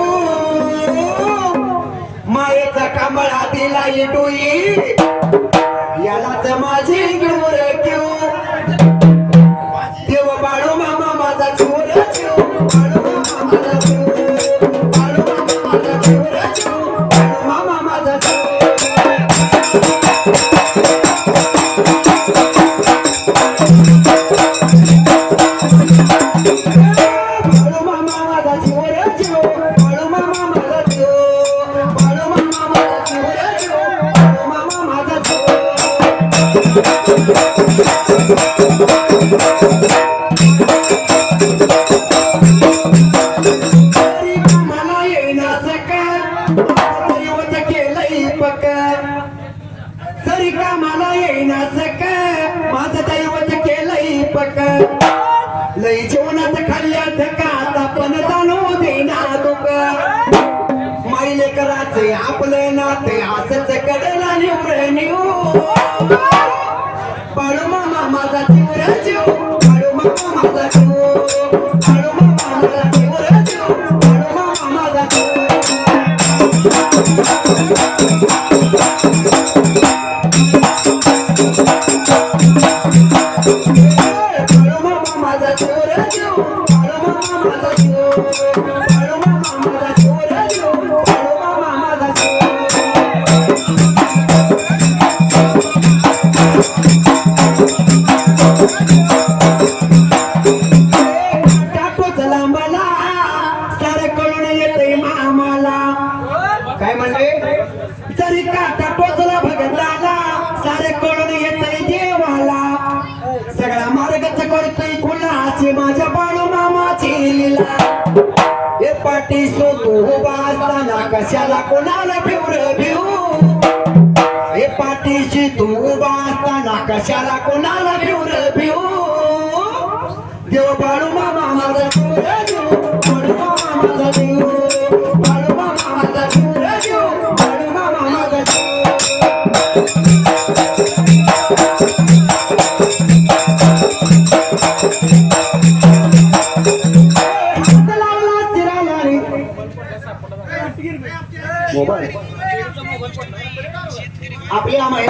[SPEAKER 1] मायेचा कांबळा दिला इटुई यालाच माझी घेऊन घेऊ देव बाळू मामा माझा चोर जीव बाळू मामा माझा चोर बाळू मामा माझा चोर जीव बाळू मामा माझा चोर बाळू मामा माझा चोर जीव बाळू मामा माझा चोर बाळू मामा माझा चोर जीव बाळू मामा माझा तरी मला येईना सका दैवत केलंय पक जरी का मला येईना सका माझं दैवत केलंय पक लई जेवणात खाल्ल्यात का आता पण जाणू देना दुख माईले करायचे आपलं नाते असंच कडेला निवड निऊ बाळू मामा माझा चिवरा जीव बाळू मामा माझा जीव बाळू मामा माझा चिवरा जीव बाळू मामा माझा बाळू मामा माझा चिवरा जीव बाळू मामा माझा जीव बाळू मामा माझा चिवरा जीव बाळू मामा माझा पाठीसो तू उभा असताना कशाला कोणाला भिवर भिऊ हे पाठीशी तू उभा असताना कशाला कोणाला भिवर भिऊ देव बाळू मामा माझा जीव रे देव बाळू मामा माझा जीव बाळू मामा माझा जीव रे देव बाळू मामा माझा जीव हात लावला चिराला रे मोबाईल आपली आम्ही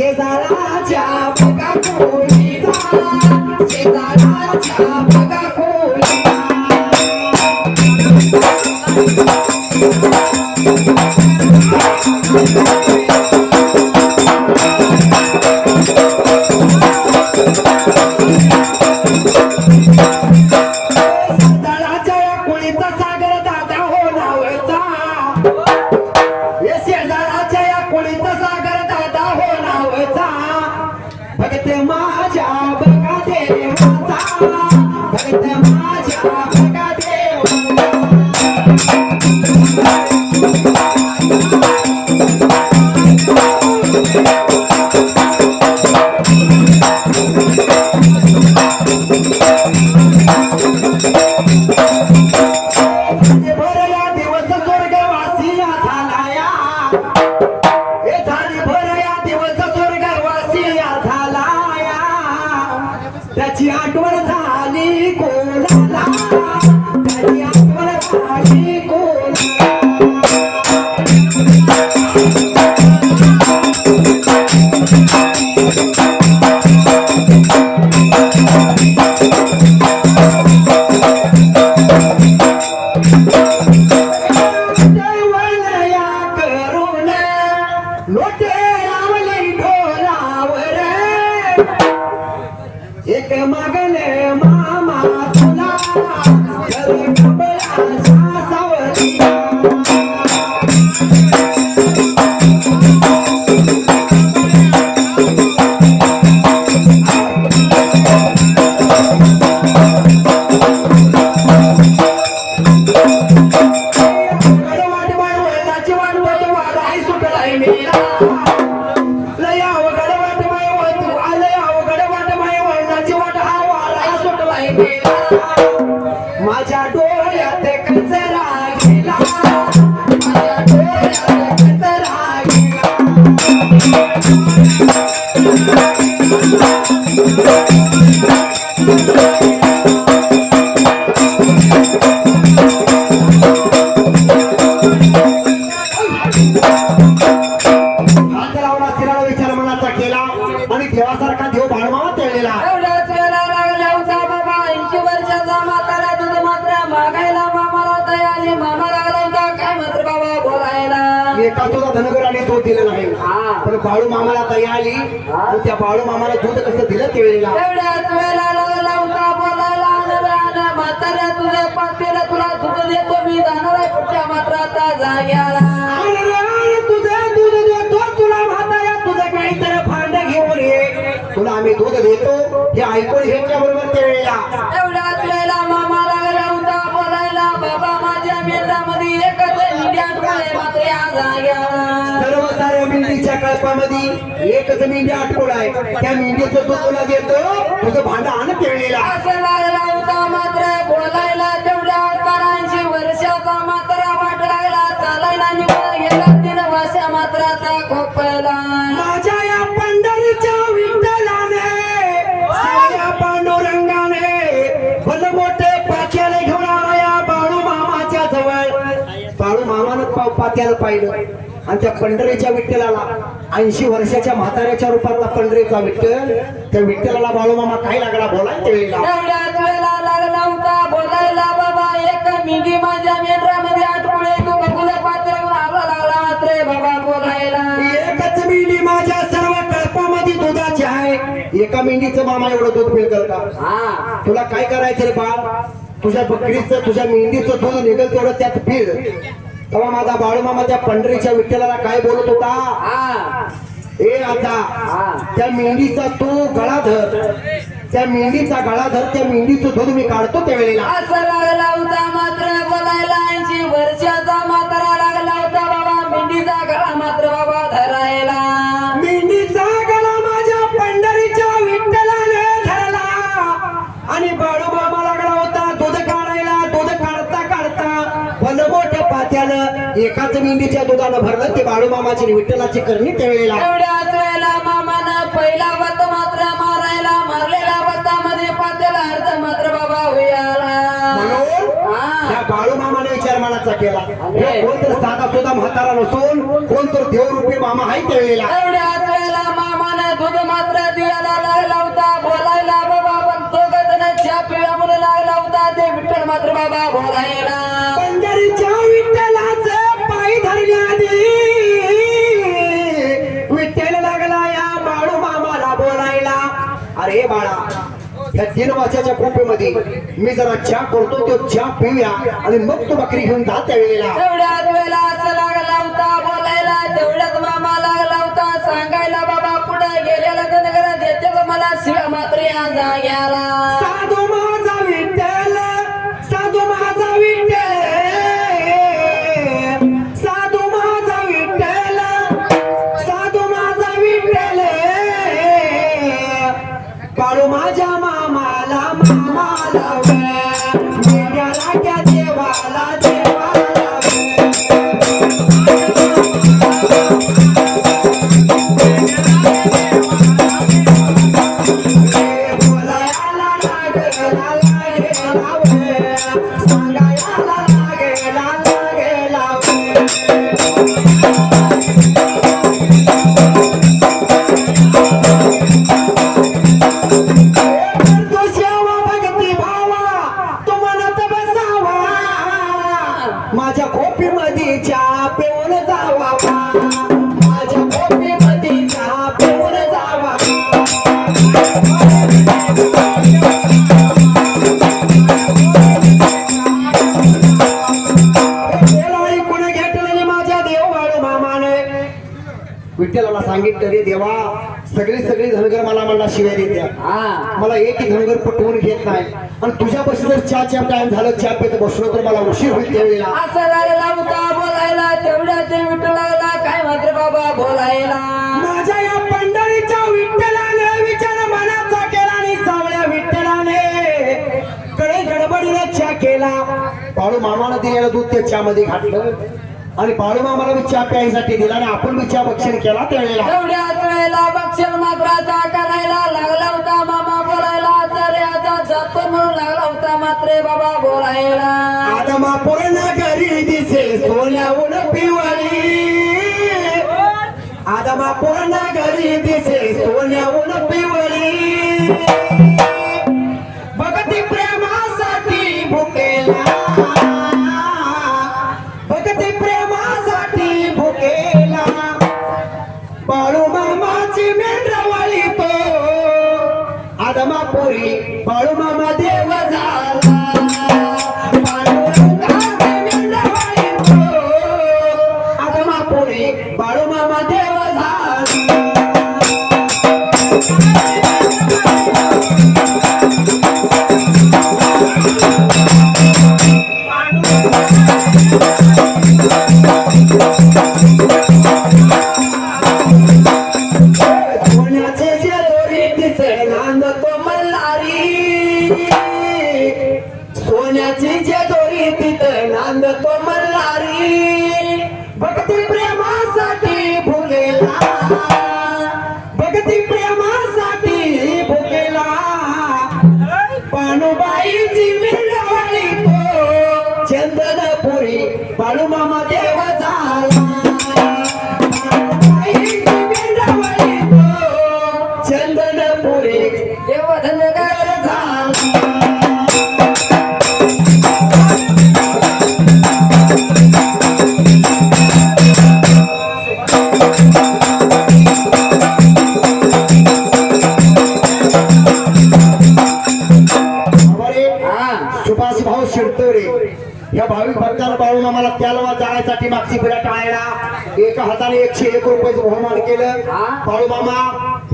[SPEAKER 1] शेजाराच्या बघा कोळीचा शेजाराच्या बघा कोळीचा शेजाराच्या कोळीचा सागर दादा हो नावचा शेजाराच्या या कोळीचा सागर दादा हो नावचा भगत माझ्या बघा देवाचा भगत माझ्या बघा देवाचा भर या दिवस स्वर्गवासी झालाया हे झाली भर या दिवस स्वर्गवासी झालाया त्याची आठवण झाली कोणाला त्याची आठवण झाली कोणाला देवळया करून लोटे लावले ढोलावर एक मागणे मामा तुला घर कबळाच्या सावलीला गडवाट बाय वळणाची वाट बघ वाराई सुटलाय मेला लय अवघड वाट बाय वळतू आलंय अवघड वाट बाय वळणाची वाट हा वारा सुटलाय मेला माझ्या डोळ्यात कचरा गेला माझ्या डोळ्यात कचरा गेला हात लावला शिराला विचार मनाचा केला आणि देवासारखा देव भाडमावा तेळलेला
[SPEAKER 2] एवढ्याच वेळा लागल्या होता बाबा 80 वर्षाचा म्हातारा दूध मात्र मागायला मामाला तयारी मामा लागला होता काय मात्र बाबा बोलायला
[SPEAKER 1] एका तुझा धनगराने तो दिलेला आहे
[SPEAKER 2] हा.
[SPEAKER 1] पण बाळू मामाला तयारी आली आणि त्या बाळू मामाला दूध कसं दिलं तेळलेला
[SPEAKER 2] एवढ्याच वेळा लागला होता बोलायला म्हाताऱ्या तुझ्या पातेला तुला दूध देतो मी जाणार आहे पुढच्या मात्राचा जाग्याला
[SPEAKER 1] तुझे दूध देतो तुला म्हाताऱ्या तुझं काहीतरी भांड घेऊन ये तुला आम्ही दूध देतो हे ऐकून ह्याच्या बरोबर तेळलेला
[SPEAKER 2] एवढ्याच वेळेला मामा लागला होता बोलायला बाबा माझ्या मेंढरामध्ये एकच इंडिया मात्र या जाग्याला
[SPEAKER 1] सर्व साऱ्या मेंढीच्या कळपामध्ये एकच मेंढी आठवड आहे त्या मेंढीचं दूध तुला देतो तुझं भांड आण तेळलेला
[SPEAKER 2] असं लागला होता मात्र बोलायला तेवढ्या 80 वर्षाचा मात्र वाट लागला चालायला निघून गेला 3 वर्षा मात्राचा खोपला
[SPEAKER 1] माझ्या या पंढरीच्या विठ्ठलाने साऱ्या पांडुरंगाने भल मोठे पाक्याने घेऊन आला या बाळू मामाच्या जवळ बाळू मामानं पाक्याला पाहिलं आणि त्या पंढरीच्या विठ्ठलाला 80 वर्षाच्या म्हाताऱ्याच्या रूपातला पंढरीचा विठ्ठल त्या विठ्ठलाला बाळू मामा काय लागला बोलायला तेळीला
[SPEAKER 2] एवढ्याच वेळेला लागला होता बोलायला बाबा एक मिगी माझ्या मेंढरामध्ये आठवडे तू बघूला पात्र आला लागला मात्र बाबा बोलायला
[SPEAKER 1] एकच मिली माझ्या सर्व कल्पामध्ये दुधाची एका मेंढीचं मामा एवढं दूध मिळतं का?
[SPEAKER 2] हा
[SPEAKER 1] तुला काय करायचं रे बाळ? तुझ्या बकरीचं तुझ्या मेंढीचं दूध निघेल तेवढं त्यात पीळ. तेव्हा माझा बाळूमामा त्या पंढरीच्या विठ्ठलाला काय बोलत होता?
[SPEAKER 2] हा
[SPEAKER 1] ए आता त्या मेंढीचा तू गळा धर, त्या मेंढीचा गळा धर, त्या मेंढीचं दूध मी काढतो त्यावेळेला.
[SPEAKER 2] असं लागला होता मात्र बोलायला 80 वर्षाचा म्हातारा लागला होता बाबा मेंढीचा गळा मात्र बाबा धरायला.
[SPEAKER 1] मेंढीचा गळा माझ्या पंढरीच्या विठ्ठलाने धरला आणि बाळूमामा लागला होता दूध काढायला. दूध काढता काढता भलमोठ पात्यानं एकाच मेंढीच्या दुधानं भरलं ते बाळूमामाची विठ्ठलाची करणी त्यावेळेला.
[SPEAKER 2] एवढ्याच वेळेला मामानं पहिला वत मात्र मारायला मारलेल्या वतामध्ये पात्याला अर्ध मात्र बाबा होयाला.
[SPEAKER 1] म्हणून त्या बाळूमामाने विचार मनाचा केला, कोण तर साधा सुद्धा म्हातारा नसून कोण तर देवरूपी मामा आहे त्यावेळेला.
[SPEAKER 2] एवढ्याच वेळेला मामानं दूध मात्र द्यायला लागला होता बोलायला बाबा पण तो गजन चहा पिळा म्हणून लागला होता ते विठ्ठल मात्र बाबा बोलायला.
[SPEAKER 1] पंढरीच्या विठ्ठलाचं पाय धरल्याने विठ्ठल लागला या बाळूमामाला बोलायला. अरे बाळा, या 3 वर्षाच्या कोपीमध्ये मी जरा चहा करतो, तो चहा पिऊया आणि मग तू बकरी घेऊन जा त्यावेळेला.
[SPEAKER 2] एवढ्याच वेळेला असं लागला होता बोलायला. तेवढ्यात मामा लागला होता सांगायला बाबा पुढे गेलेला धनगर देते मला शिव्या मात्र या जाग्याला.
[SPEAKER 1] साधू माझा विठ्ठल, साधू माझा विठ्ठल, साधू माझा विठ्ठल, साधू माझा विठ्ठल, बाळू माझ्या मामाला मामाला मेंढ्याला त्या देवाला देवाला बोलायला लागेला लागेला सांगायला लागेला लागेला. तो सेवा भक्ती भावा तो मनात बसावा, माझ्या खोपीमध्ये चहा पिऊन जावा, माझ्या खोपीमध्ये चहा पिऊन जावा. बोलाळी कोणी घेतलेली माझ्या देव बाळू मामाने विठ्ठलाला सांगितलं, रे देवा सगळी धनगर मला म्हणला शिव्या देत्या,
[SPEAKER 2] हा
[SPEAKER 1] मला एकही धनगर पटवून घेत नाही आणि तुझ्यापासून जर चहाच्या टाइम झालं चहा पेत बसलो तर मला उशीर होईल त्यावेळेला.
[SPEAKER 2] असं लागला होता बोलायला. तेवढ्या ते विठ्ठल लागला काय मात्र बाबा बोलायला.
[SPEAKER 1] माझ्या या पंढरीच्या विठ्ठलाने विचार मनाचा केला आणि सावळ्या विठ्ठलाने कडे गडबडीने चहा केला. बाळू मामानं दिलेलं दूध त्या चहामध्ये घातलं आणि बाळू मामाला मी चहा प्यायसाठी दिला आणि आपण मी चहा भक्षण केला त्यावेळेला.
[SPEAKER 2] एवढ्याच वेळेला भक्षण मात्राचा करायला लागला होता मामा बोलायला. तर आता जातो म्हणून लागला होता मात्र बाबा बोलायला.
[SPEAKER 1] आदमा पूर्ण घरी दिसे सोन्याहून पिवळी, आदमा पूर्ण घरी दिसे सोन्याहून पिवळी, भक्ती प्रेमासाठी भुकेला, भक्ती प्रेमासाठी भुकेला, बाळू मामाची मेंढरावळी तो आदमापुरी बाळू मामा देव झाला, पांडुरंगाची मेंढरावळी तो आदमापुरी बाळू मामा देव झाला. सोन्याचे जे दोरी दिसे नांद तो मल्हारी, सोन्याची जे दोरी तिथे नांद तो मल्हारी, भक्ती प्रेमासाठी भुकेला, भक्ती प्रेमासाठी भुकेला, पाणूबाईची मिळवली तो चंदनपुरी बाळू मामा देव झाला, पाणूबाईची मिळवली तो चंदनपुरी
[SPEAKER 2] देव धनगर झाला.
[SPEAKER 1] या भाविक भक्तानं बाळू मामाला त्याला जाण्यासाठी मागची पिढ्या टाळायला एका हाताने 101 रुपयाचं बहुमान केलं. बाळू मामा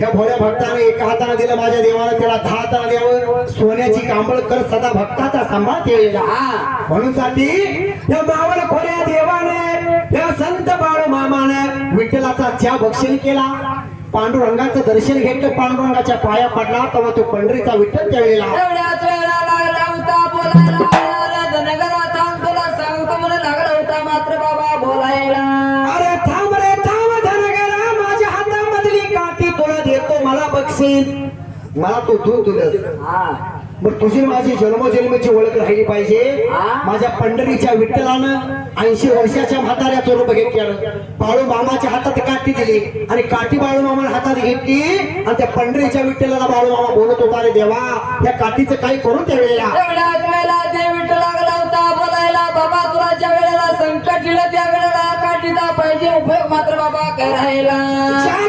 [SPEAKER 1] या भोळ्या भक्ताने एका हाताने दिलं, माझ्या देवानं त्याला 10 हाताने द्यावं. सोन्याची कांबळ कर सदा भक्ताचा सांभाळ केलेला. म्हणून साठी या मामाला खोऱ्या देवाने या संत बाळू मामाने विठ्ठलाचा चहा भक्षण केला. पांडुरंगाचं दर्शन घेतलं, पांडुरंगाच्या पाया पडला तेव्हा तो पंढरीचा विठ्ठल त्यावेळेला
[SPEAKER 2] एवढ्याच वेळा लागला होता बोलायला, धनगरा थांब तुला सांगतो म्हणून लागला होता मात्र बाबा बोलायला.
[SPEAKER 1] अरे थांब रे थांब धनगरा, माझ्या हातामधली काठी तुला देतो, मला बक्षीस, मला तू दूध दिलं. मग तुझी माझी जन्मोजन्मीची ओळख राहिली पाहिजे. माझ्या पंढरीच्या विठ्ठलानं 80 वर्षाच्या म्हाताऱ्याचं रूप घेतलं. बाळू मामाच्या हातात काठी दिली आणि काठी बाळू मामाने हातात घेतली आणि त्या पंढरीच्या विठ्ठलाला बाळू मामा बोलत होता, रे देवा या काठीचं काही करू त्या वेळेला.
[SPEAKER 2] एवढ्याच वेळेला ते विठ्ठल लागला होता बोलायला, बाबा तुला ज्या वेळेला संकट दिलं त्या वेळेला काठीचा पाहिजे उपयोग मात्र बाबा करायला.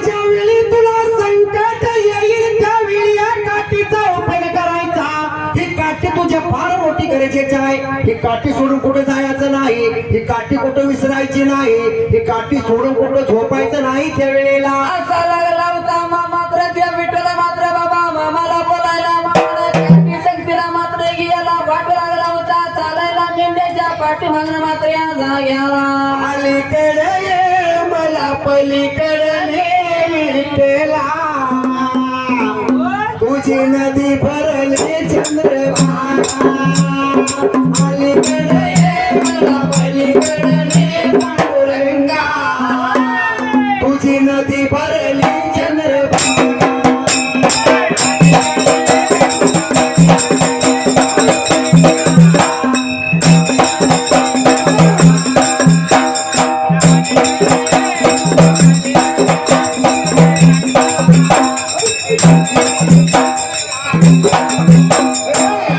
[SPEAKER 1] ज्या वेळी तुला संकट येईल त्यावेळी या काठीचा उपयोग करायचा. ही काठी तुझ्या फार मोठी गरजेची आहे. ही काठी सोडून कुठे जायचं नाही, ही काठी कुठे विसरायची नाही, ही काठी सोडून कुठे झोपायचं नाही त्या वेळेला.
[SPEAKER 2] असा लागला होता मात्र त्या विठ्ठला मात्र बाबा मामाला बोलायला, मामाला काठी संगतीला मात्र गेला वाट लागला होता चालायला, मेंढ्याच्या पाठी मागणं मात्र या जाग्याला.
[SPEAKER 1] अलीकडे ये मला पलीकडे ने विठ्ठला, तुझी नदी भरली चंद्रभागा. अलीकडे ये मला पलीकडे ने पांडुरंगा, तुझी नदी भरली चंद्रभागा.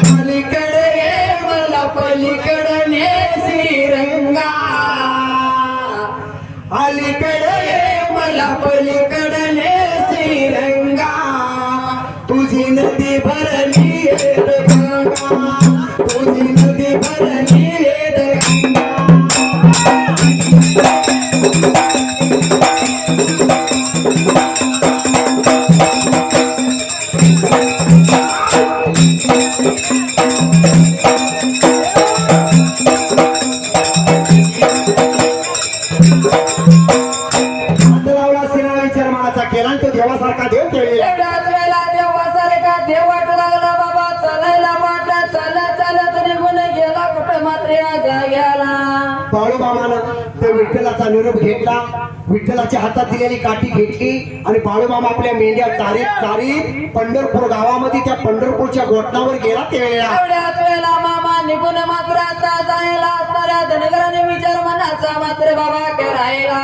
[SPEAKER 1] अलीकडे ये मला पलीकडे ने श्रीरंगा, अलीकडे ये मला पलीकडे ने श्रीरंगा, तुझी नदी भरली रे गंगा, तुझी नदी भरली रे गंगा. केला तो देवासारखा देव केलेला.
[SPEAKER 2] एवढ्याच वेळेला देवासारखा देव वाट लागला बाबा चालायला, वाट चालत चालत निघून गेला कुठं मात्र या जाग्याला.
[SPEAKER 1] बाळू मामानं त्या विठ्ठलाचा निरोप घेतला, विठ्ठलाच्या हातात दिलेली काठी घेतली आणि बाळू मामा आपल्या मेंढ्या चारीत चारीत पंढरपूर गावामध्ये त्या पंढरपूरच्या गोठणावर गेला त्यावेळेला.
[SPEAKER 2] एवढ्याच वेळेला मामा निघून मात्र आता जायला असणाऱ्या धनगराने विचार मनाचा मात्र बाबा करायला.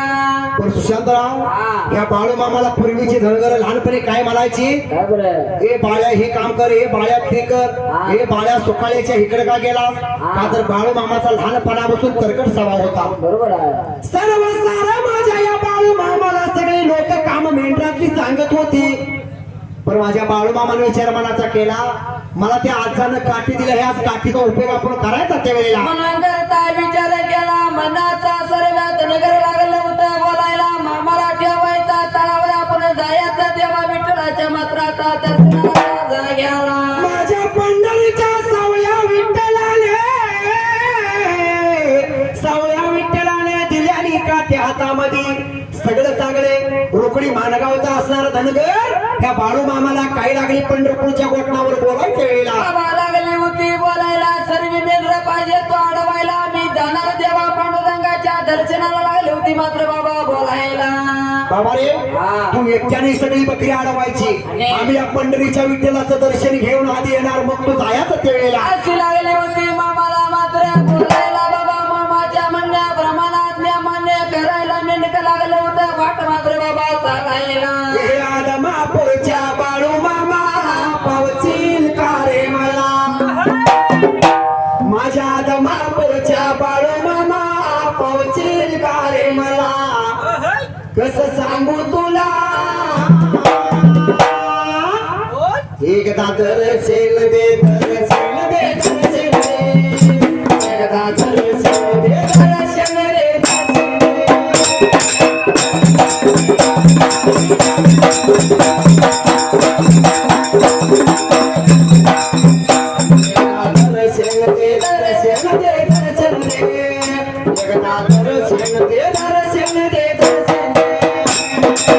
[SPEAKER 1] पण सुशांतराव या बाळू मामाला पूर्वीची धनगर लहानपणी काय म्हणायची, ए बाळ्या हे काम कर, हे बाळ्या ते कर, हे बाळ्या सुकाळ्याच्या इकडे का गेला. का तर बाळू मामाचा लहानपणापासून कर्कट स्वभाव होता.
[SPEAKER 2] बरोबर आहे.
[SPEAKER 1] सर्व सारा माझ्या या बाळू मामाला सगळे लोक काम मेंढरातली सांगत होती. पण माझ्या बाळू मामाने विचार मनाचा केला, मला त्या आजानं काठी दिल्या, ह्याच काठीचा उपयोग आपण करायचा त्यावेळेला.
[SPEAKER 2] म्हणून करता विचार केला मनाचा सर्व धनगर लागलं होतं बोलायला, मामाला ठेवायचा तळावर आपण जायचं देवा विठ्ठलाच्या मात्र आता दर्शनाला जाग्याला.
[SPEAKER 1] माझ्या पंढरीच्या सावळ्या विठ्ठलाने दिल्यानी काठी हातामध्ये सगळं चांगले रोकडी मानगावचा असणारा धनगर ह्या बाळू मामाला काही लागली पंढरपूरच्या गोठणावर बोलायच्या वेळेला.
[SPEAKER 2] बाबा लागली होती बोलायला, सर्व मेंढर पाहिजे तो अडवायला, मी जाणार देवा पांडुरंगाच्या दर्शनाला लागली होती मात्र बाबा बोलायला.
[SPEAKER 1] बाबा रे तू एकट्याने सगळी बकरी अडवायची, आम्ही या पंढरीच्या विठ्ठलाचं दर्शन घेऊन आधी येणार, मग तू जायचं त्यावेळेला.
[SPEAKER 2] अशी लागली होती मामाला मात्र बोलायला, बाबा मामाच्या म्हणण्या प्रमाणात मान्य करायला मेंढक लागलं होतं वाट मात्र बाबा चालायला.
[SPEAKER 1] हे आदमापूरच्या बाळू मामा पावतील का रे मला, माझ्या आदमापूरच्या बाळू मामा पावतील का रे मला, कसं सांगू तुला एकदा दर्शन दे, दर्शन दे, दर्शन दे, एकदा दर्शन दर्शन दे दर्शन दे दर्शन दे जगन्नाथ दर्शन दे दर्शन दे दर्शन दे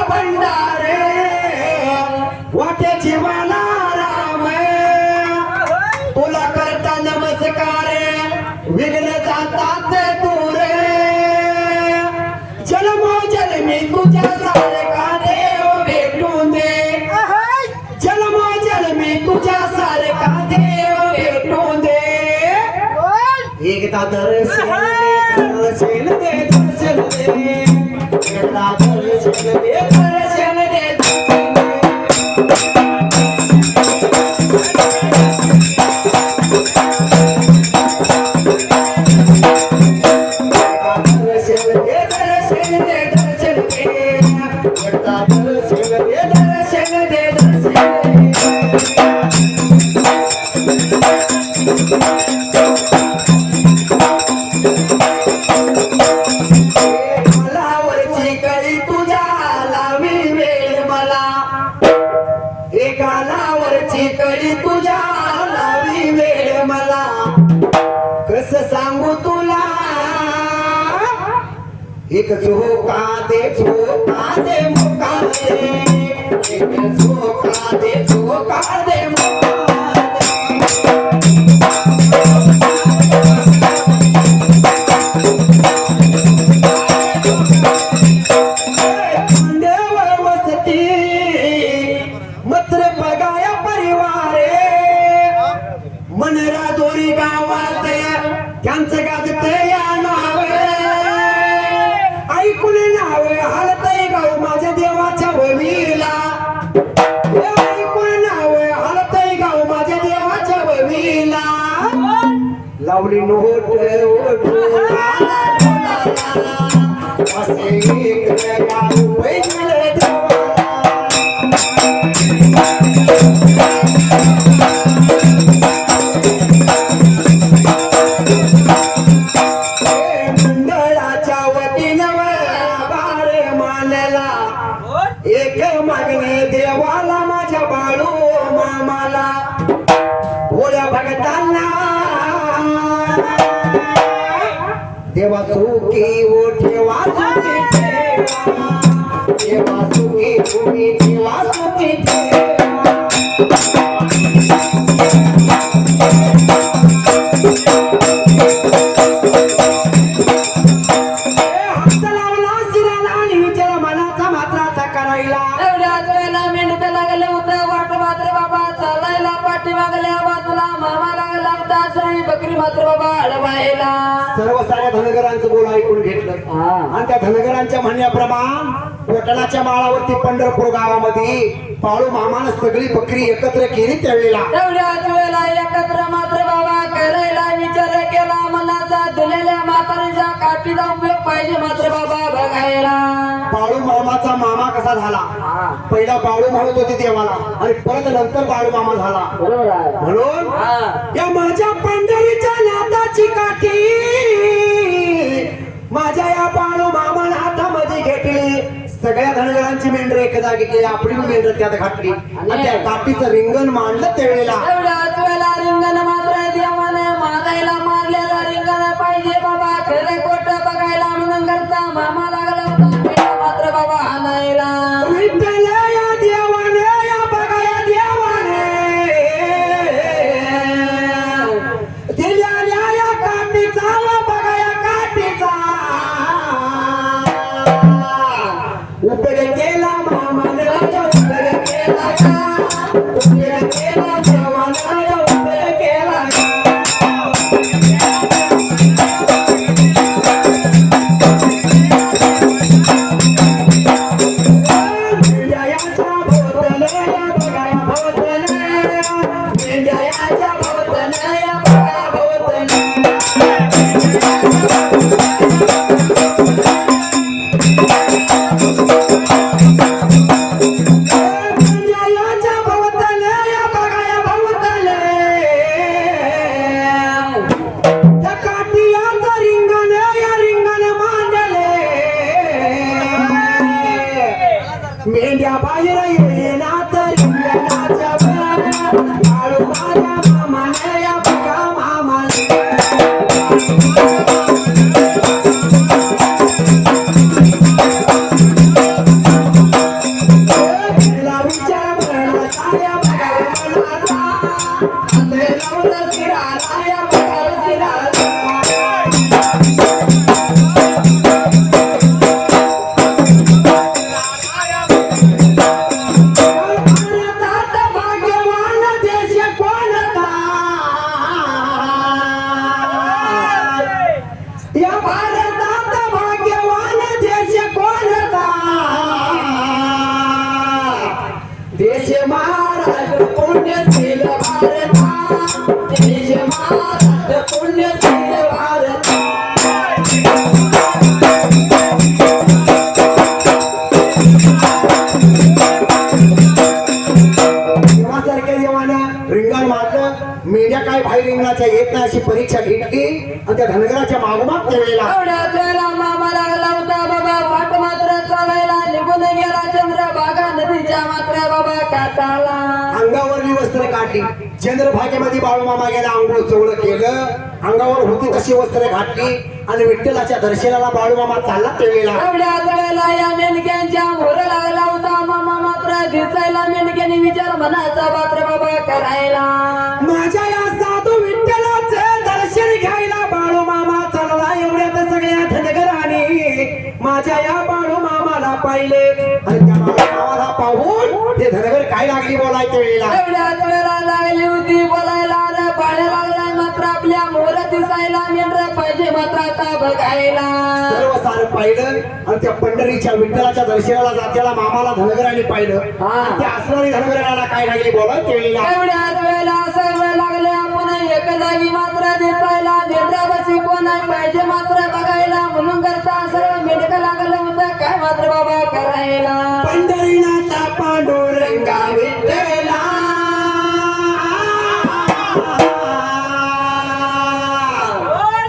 [SPEAKER 1] भंडारे वाटे जीवाला राम तुला करता नमस्कार विघ्न जातात दूरे जन्मो जन्मी तुझ्या सारखा देव भेटून दे जन्मो जन्मी तुझ्या सारखा देव भेटून दे एकदा दर्शन दे दर्शन दे एकदा दर्शन दे दर्शन दे दर्शन दे दर्शन दे दर्शन दे एकदा दर्शन दे दर्शन दे गालावरची कळी तुझ्या लावी वेळ मला गालावरची कळी तुझ्या लावी वेळ मला कस सांगू तुला एक झोका दे मुका दे एक झोका दे मुका दे खांद्यावर वसती मात्र बघाया परिवारे मनराजोरी गावात त्यांचं गाजत या नाव ऐकून नाव हलतय गाव माझ्या देवाच्या भवीला ऐकून नाव हलतय गाव माझ्या देवाच्या भवीला लावली नोट असे एक गाव पैदल देवाला मंडळाच्या वतीनं बारे मानला एक मागणे देवाला माझ्या बाळू मामाला भोळ्या भगतांना देवा सुखी ओ ठेवा सुखी ठेवा देवा सुखी तुम्ही ठेवा सुखी ठेवा हात लावला शिराला आणि विचार मनाचा मात्राचा करायला
[SPEAKER 2] एवढ्याच वेळेला मेंढक लागलं होतं वाट मात्र बाबा चालायला पाठी मागल्या बाजूला मामा लागला होता सरी बकरी मात्र बाबा अडवायला
[SPEAKER 1] सर्व साऱ्या धनगरांचं बोल ऐकून घेतलं आणि त्या धनगरांच्या म्हणण्याप्रमाणे कोटलाच्या माळावरती पंढरपूर गावामध्ये पाळू मामानं सगळी बकरी एकत्र केली त्यावेळेला
[SPEAKER 2] एवढ्याच वेळेला एकत्र मात्र बाबा करायला विचार केला मनाचा दिलेल्या म्हातारीच्या काठीचा उपयोग पाहिजे मात्र बाबा बघायला
[SPEAKER 1] बाळू मामाचा मामा कसा झाला पहिला बाळू म्हणत होते देवाला आणि परत नंतर बाळू मामा झाला
[SPEAKER 2] बरोबर आहे
[SPEAKER 1] म्हणून या माझ्या पंढरीच्या नाताची काठी माझ्या या बाळू मामाला हातामध्ये घेतली सगळ्या धनगरांची मेंढर एक जागी केली आपली मेंढर त्यात घातली आणि त्या काठीचं रिंगण मांडलं त्यावेळेला
[SPEAKER 2] एवढ्याच वेळेला रिंगण मात्र देवाने मागायला मारलेलं रिंगण पाहिजे बाबा खरे खोट बघायला म्हणून करता मामा लागला होता पहिला मात्र बाबा आणायला
[SPEAKER 1] विठ्ठल या देवाने या बघा या देवाने दिलेल्या या काठीचा व बघा या काठीचा उपयोग केला मामाने उपयोग केला का उपयोग केला देवाने उपयोग केला जयाच्या भोवतल्या बघा भोवतल्या जयाच्या भोवतल्या बघा भोवतल्या
[SPEAKER 2] Thank you.
[SPEAKER 1] मेंढ्या बाहेर येईना तर इंग्रजाच्या बाळू माझ्या मामाने या बघा मामाने तिला विचार मरणाचा या बघा मरणाचा अंधे लावलं शिराला या बघा शिराला भारतात भाग्यवान देश कोणता या भारतात भाग्यवान देश कोणता देश महाराष्ट्र पुण्यशील भारता देश महाराष्ट्र पुण्यशील भारता तेव्हासारख्या जेव्हानं रिंगण मारलं मेंढ्या काय भाई रिंगणाच्या येत नाही अशी परीक्षा घेतली आणि त्या धनगराच्या मागोमाग ठेवलेला
[SPEAKER 2] एवढ्यात वेळेला मामा लागला होता बाबा वाट मात्र चालायला निघून गेला चंद्रभागा नदीच्या मात्र बाबा काटाला
[SPEAKER 1] अंगावरली वस्त्र काढली चंद्रभागेमध्ये बाळूमामा गेला आंघोळ चवळं केलं अंगावर होती तशी वस्त्र घातली आणि विठ्ठलाच्या दर्शनाला बाळूमामा चालला ठेवलेला
[SPEAKER 2] एवढ्याच वेळेला या मेंढक्यांच्या मोर लागला होता मामा मात्र दिसायला मेंढक्याने विचार मनाचा पात्र बाबा करायला
[SPEAKER 1] माझ्या या साधू विठ्ठलाचे दर्शन घ्यायला बाळूमामा चालला एवढ्यात सगळ्या धनगराने माझ्या या बाळूमामाला पाहिले आणि त्या बाळूमामाला पाहून ते धनगर काय लागली बोलायच्या वेळेला
[SPEAKER 2] एवढ्याच वेळेला लागली होती बोलायला रे पाळ्या लागला मात्र आपल्या मोर दिसायला मेंढर पाहिजे मात्र आता बघायला
[SPEAKER 1] सर्व सारं पाहिलं आणि त्या पंढरीच्या विठ्ठलाच्या दर्शनाला जात्याला मामाला धनगराने पाहिलं आणि त्या असणारी धनगराला काय लागली बोलायच्या वेळेला
[SPEAKER 2] एवढ्याच वेळेला सगळं लागले आपण एक जागी मात्र दिसायला मेंढरा बसी कोण पाहिजे मात्र बघायला म्हणून करता सर्व मेंढक लागलं होतं काय मात्र बाबा करायला
[SPEAKER 1] पंढरीनाथा पांडुरंगा विठ्ठला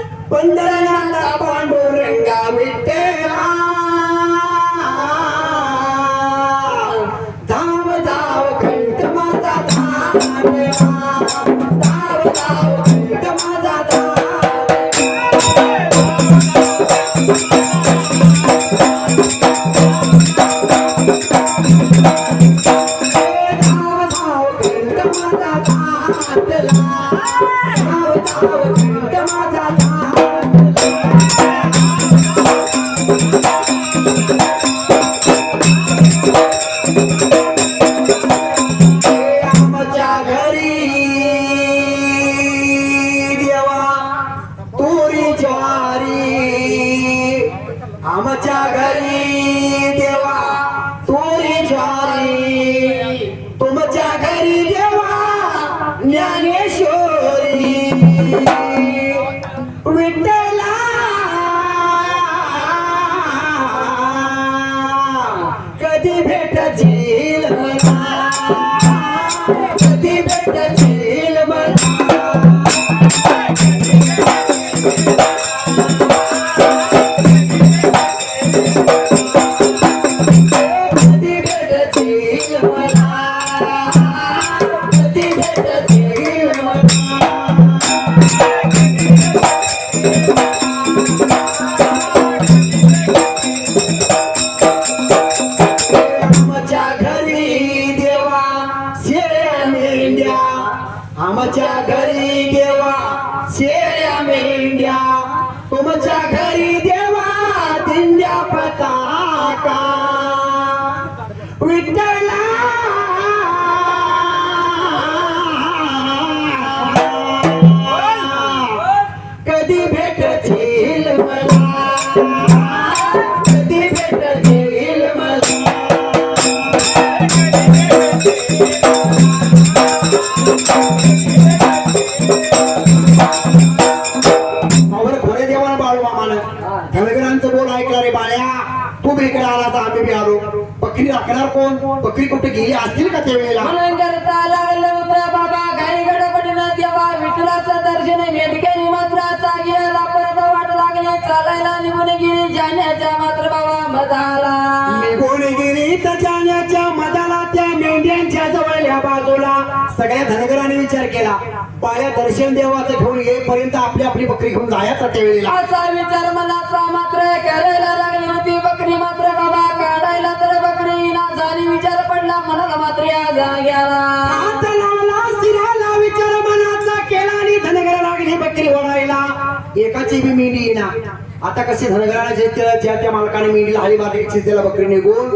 [SPEAKER 1] पंढरीनाथा पांडुरंगा विठ्ठला धाव धाव कंठ माझा धाव धाव धाव कंठ माझा धाव आमच्या घरी देवा तुरी ज्वारी आमच्या घरी देवा तुरी ज्वारी तुमच्या घरी देवा ज्ञानेश्वरी विठ्ठला कधी भेटतील मला कधी भेटतील मला कधी भेटतील मला कधी भेटतील मला आमच्या घरी देवा शेळ्या मेंढ्या आमच्या घरी देवा शेळ्या मेंढ्या तुमच्या घरी देवा दिंड्या पताका विठ्ठला कधी भेटतील मला कधी भेटतील मला मावर घोडे देवाला बाळूमामानं धनगरांचं बोल ऐकला रे बाळ्या तू बी इकडे आला तर आम्ही बी आलो बकरी राखणार कोण बकरी कुठे गेली असतील का त्या वेळेला
[SPEAKER 2] म्हणून करता लागलं होतं बाबा घाई गडबडीनं देवा विठ्ठलाचं दर्शन मेंढक्याने मात्र आता गेला परत वाट लागली चालायला निघून गेली जाण्याच्या मात्र बाबा मधाला
[SPEAKER 1] निघून गेली तर जाण्या बाजूला सगळ्या धनगरांनी विचार केला बाळ्या दर्शन देवाचं घेऊन येईपर्यंत आपली आपली बकरी घेऊन जायचा त्यावेळेला.
[SPEAKER 2] असा विचार मनाचा मात्र करायला लागली होती बकरी मात्र बाबा काढायला तर बकरी ना झाली विचार पडला मनाला मात्र या जाग्याला.
[SPEAKER 1] हात लावला शिराला विचार मनाचा केला आणि धनगरा लागली बकरी ओढायला. एकाची बी मेंढी येईना. आता कशी धनगराला ज्या त्या मालकाने मेंढीला हाली मारली त्याला बकरी निघून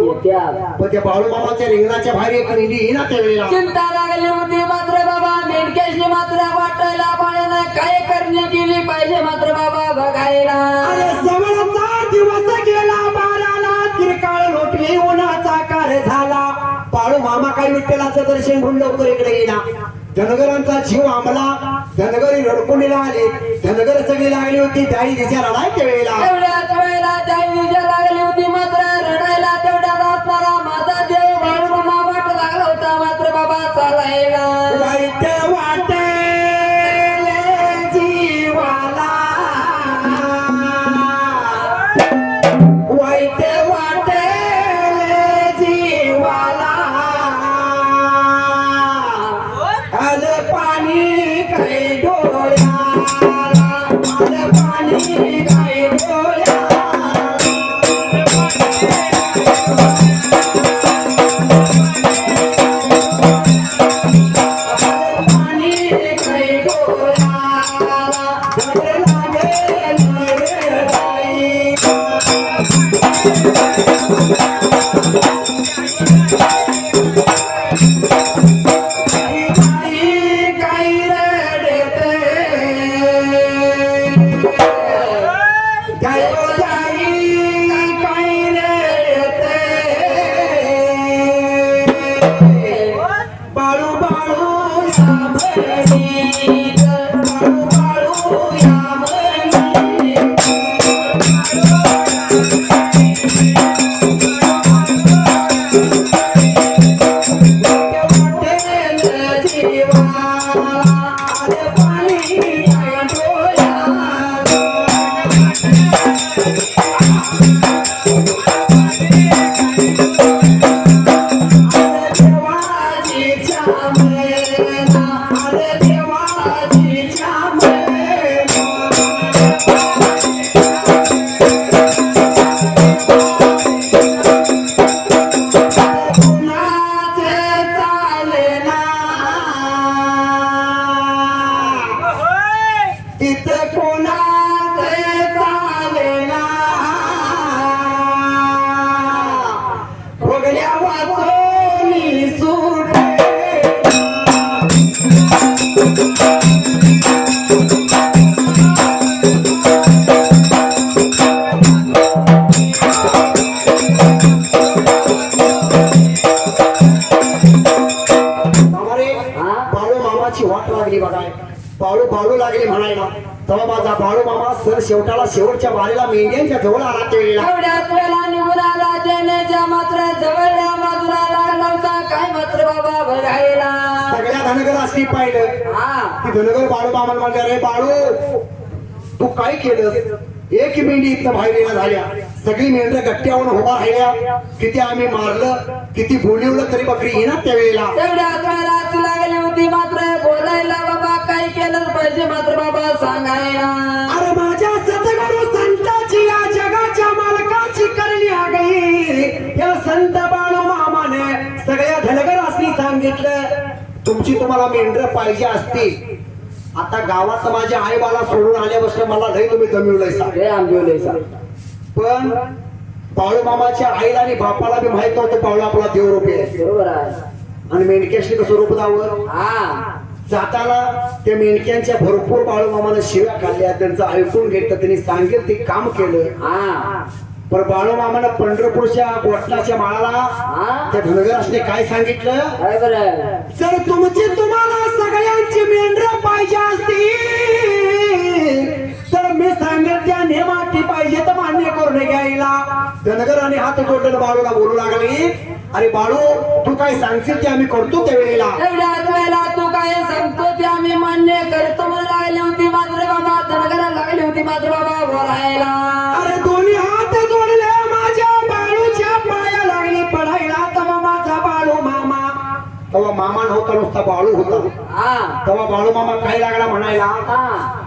[SPEAKER 1] पण त्या बाळू मामाच्या रिंगणाच्या बाहेर एक मेंढी येईना त्यावेळेला.
[SPEAKER 2] चिंता लागली होती मात्र बाबा मेंढक्याशी मात्र वाटायला पाण्यानं काय करणे केली पाहिजे मात्र बाबा बघायला.
[SPEAKER 1] अरे सवळचा दिवस गेला बाराला तिरकाळ लोटली उन्हाचा कार झाला. बाळू मामा काय विठ्ठलाचं दर्शन घेऊन लवकर इकडे येईना. धनगरांचा जीव आंबला. धनगरी रडकुंडीला आले. धनगर सगळी लागली होती दाई तिच्या रडायच्या वेळेला.
[SPEAKER 2] तेवढ्याच वेळेला त्या लागली होती मात्र रडायला तेवढ्यात असणारा माझा देव बाळू मामा वाट लागला होता मात्र बाबा चालायला.
[SPEAKER 1] वाईट वाटे जीवाला वाईट वाटे जीवाला आलं पाणी काही डोळ्याला आलं पाणी काही डोळ्याला. बाळू बाळू या बाळू लागले म्हणायला. तेव्हा माझा बाळू मामा सर शेवटाला शेवटच्या बारीला मेंढ्यांच्या जवळ आला त्यावेळेला.
[SPEAKER 2] तेवढ्याच वेळेला निघून आला जेनेच्या मात्र जवळल्या बाजूला लागला होता काय मात्र बाबा बघायला.
[SPEAKER 1] सगळ्या धनगरांनी पाहिलं की धनगर बाळू मामाला म्हणले अरे बाळू तू काय केलं. एक मेंढी इथं बाहेर येणं झाल्या. सगळी मेंढ्या गट्ट्यावरून उभा राहिल्या. किती आम्ही मारलं किती बोलवलं तरी बकरी येणार त्यावेळेला.
[SPEAKER 2] तेवढ्याच वेळेला लागली होती मात्र बोलायला बाबा काय केलं पाहिजे मात्र बाबा सांगायला.
[SPEAKER 1] अरे माझ्या सतगुरु संताची या जगाच्या मालकाची करणी आ गई. या संत बाळू मामाने सगळ्या धनगरांनी सांगितलं तुमची तुम्हाला मेंढर पाहिजे असती. आता गावात माझ्या आई बाला सोडून आल्यापासून मला लय तुम्ही जमिवलंय. पण बाळू मामाच्या आईला आणि बापाला बी माहित नव्हतं बाळू आपला देवरूपी आहे.
[SPEAKER 2] बरोबर आहे.
[SPEAKER 1] आणि मेंढक्याशी कसं रूप दावं. जाताना त्या मेंढक्यांच्या भरपूर बाळू मामाने शिव्या खाल्ल्या. त्यांचं ऐकून घेतलं त्यांनी सांगितलं ते काम केलं. पण बाळू मामानं पंढरपूरच्या गोठणाच्या माळाला त्या धनगरांनी काय सांगितलं जर तुमची तुम्हाला सगळ्यांची मेंढर पाहिजे असती तर मी सांगेल त्या नेमाटी पाहिजे तर मान्य करून घ्यायला. धनगरांनी हात जोडून बाळूला बोलू लागली अरे बाळू तू काय सांगशील ते आम्ही करतो त्यावेळेला.
[SPEAKER 2] तेवढ्याच वेळेला तू काय सांगतो ते आम्ही मान्य करतो म्हणून लागली होती मात्र बाबा धनगराला लागली होती मात्र बाबा बोलायला.
[SPEAKER 1] अरे दोन्ही हात जोडले माझ्या बाळूच्या पाया लागली पडायला. तेव्हा माझा बाळू मामा तेव्हा मामा नव्हता बाळू होता
[SPEAKER 2] हा
[SPEAKER 1] तेव्हा बाळू मामा काय लागला म्हणायला
[SPEAKER 2] हा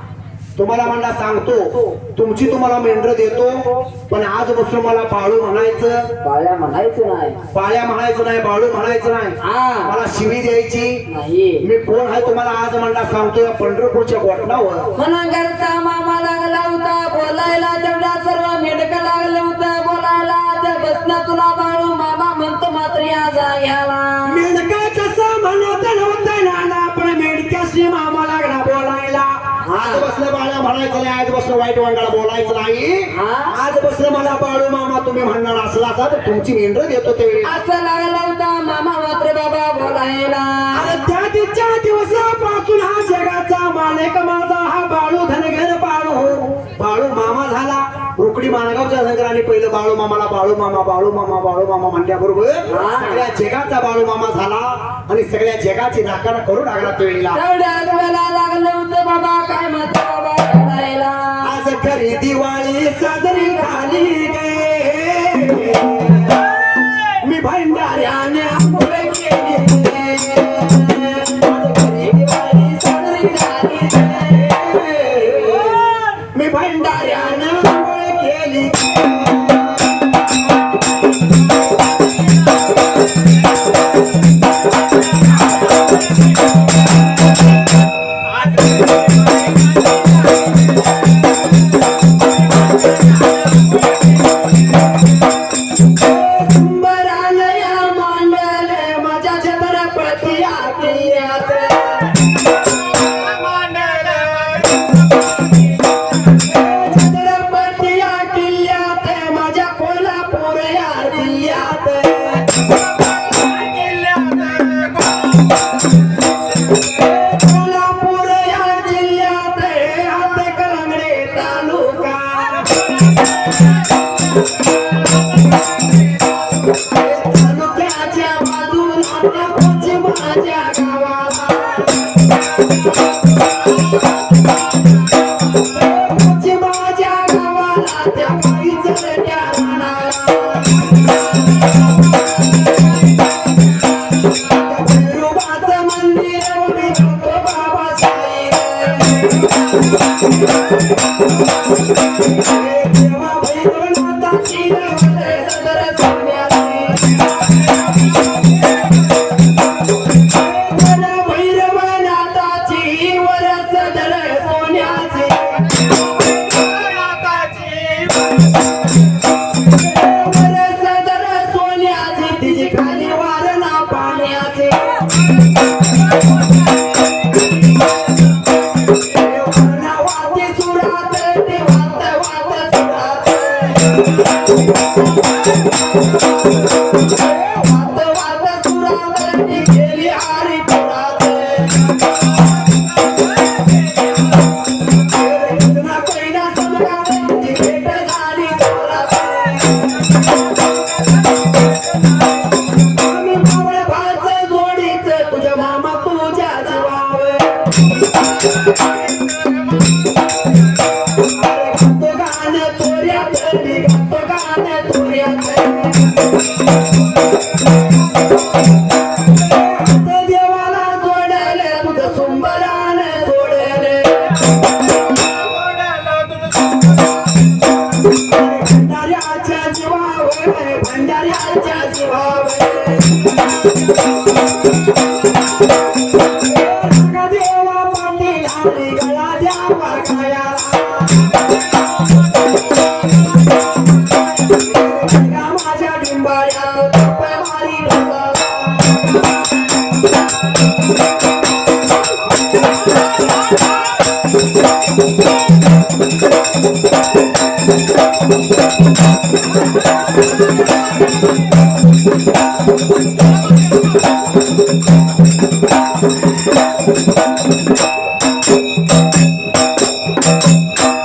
[SPEAKER 1] तुम्हाला म्हणला सांगतो तुमची तुम्हाला मेंढर देतो पण आजपासून मला बाळू म्हणायचं
[SPEAKER 2] बाळ्या म्हणायचं नाही
[SPEAKER 1] पाळ्या म्हणायचं नाही बाळू म्हणायचं नाही
[SPEAKER 2] हा
[SPEAKER 1] मला शिवी द्यायची
[SPEAKER 2] नाही
[SPEAKER 1] मी कोण आहे तुम्हाला आज म्हणला सांगतो या पंढरपूरच्या गोठणावर
[SPEAKER 2] म्हणा घरचा मामा लागला होता बोलायला तेवढा सर्व मेढक लागलं होतं बोलायला त्या बसना तुला बाळू मामा म्हणतो मात्र या जाग्याला
[SPEAKER 1] मेंढका कसं म्हणत नव्हतं नाना पण मेंढक्याशी मामा लागला बोलायला आज बसलं बाळा म्हणायचं नाही आज बसलं वाईट वांगाला बोलायचं नाही
[SPEAKER 2] हा?
[SPEAKER 1] आज बसलं मला बाळू मामा तुम्ही म्हणणार असला तर तुमची मेंढर देतो त्यावेळी
[SPEAKER 2] असं लागला होता मामा मात्र बाबा बोलायला
[SPEAKER 1] अरे त्या तिच्या दिवसापासून हा जगाचा मालक माझा हा बाळू धनगर बाळू मामा झाला रुकडी माणगावच्या धनगरांनी पहिलं बाळू मामाला बाळू मामा म्हणल्याबरोबर सगळ्या जगाचा बाळू मामा झाला आणि सगळ्या जगाची नाकारा करून लागला त्यावेळीला
[SPEAKER 2] तेवढ्या वेळेला लागलं होतं बाबा काय मात्र बाबा बोलायला
[SPEAKER 1] आज खरी दिवाळी साजरी झाली गे मी भंडाऱ्याने आंघोळ केली आज खरी दिवाळी साजरी झाली गे. मी भंडाऱ्याने आंघोळ केली संबरालया मांडले माझ्या छत्रपती आज्ञात छत्रपती किल्ल्यात माझ्या कोल्हापूर या जिल्ह्यात कोल्हापूर या जिल्ह्यात हातकलंगडे तालुका तालुक्याच्या बाजूला पश्चिमाच्या गावाला पश्चिमाच्या गावाला त्या पायीच्या भैरोबाचं मंदिर उभी करतो बाबासाहेब देवा भैरवनाथाची सदर सोन्याची भैरवनाथाची वर सदर सोन्याची वर सदर सोन्याची तिची खाली वारणा पाण्याची वाते सुरात ते वात वात सुरात वात वात सुरात ती गेली हरी पुरात कृष्णा पहिला समगात ती भेट झाली जोरात आम्ही मावळ भाच जोडीच तुझ्या मामा तुझ्या जीवावर गातो गाणं तोऱ्यात गातो गाणं तोऱ्यात हात देवाला जोडले तुझं सुंबरानं जोडले भंडाऱ्याच्या जीवावर भंडाऱ्याच्या जीवावर देवा पाटील आणि गळा द्यावा खायाला माझ्या डिंबाळ्या तप मारी डोळा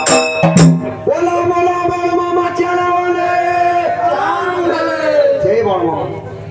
[SPEAKER 1] बोला बोला बाळू मामाच्या नावाने जय बाळू मामा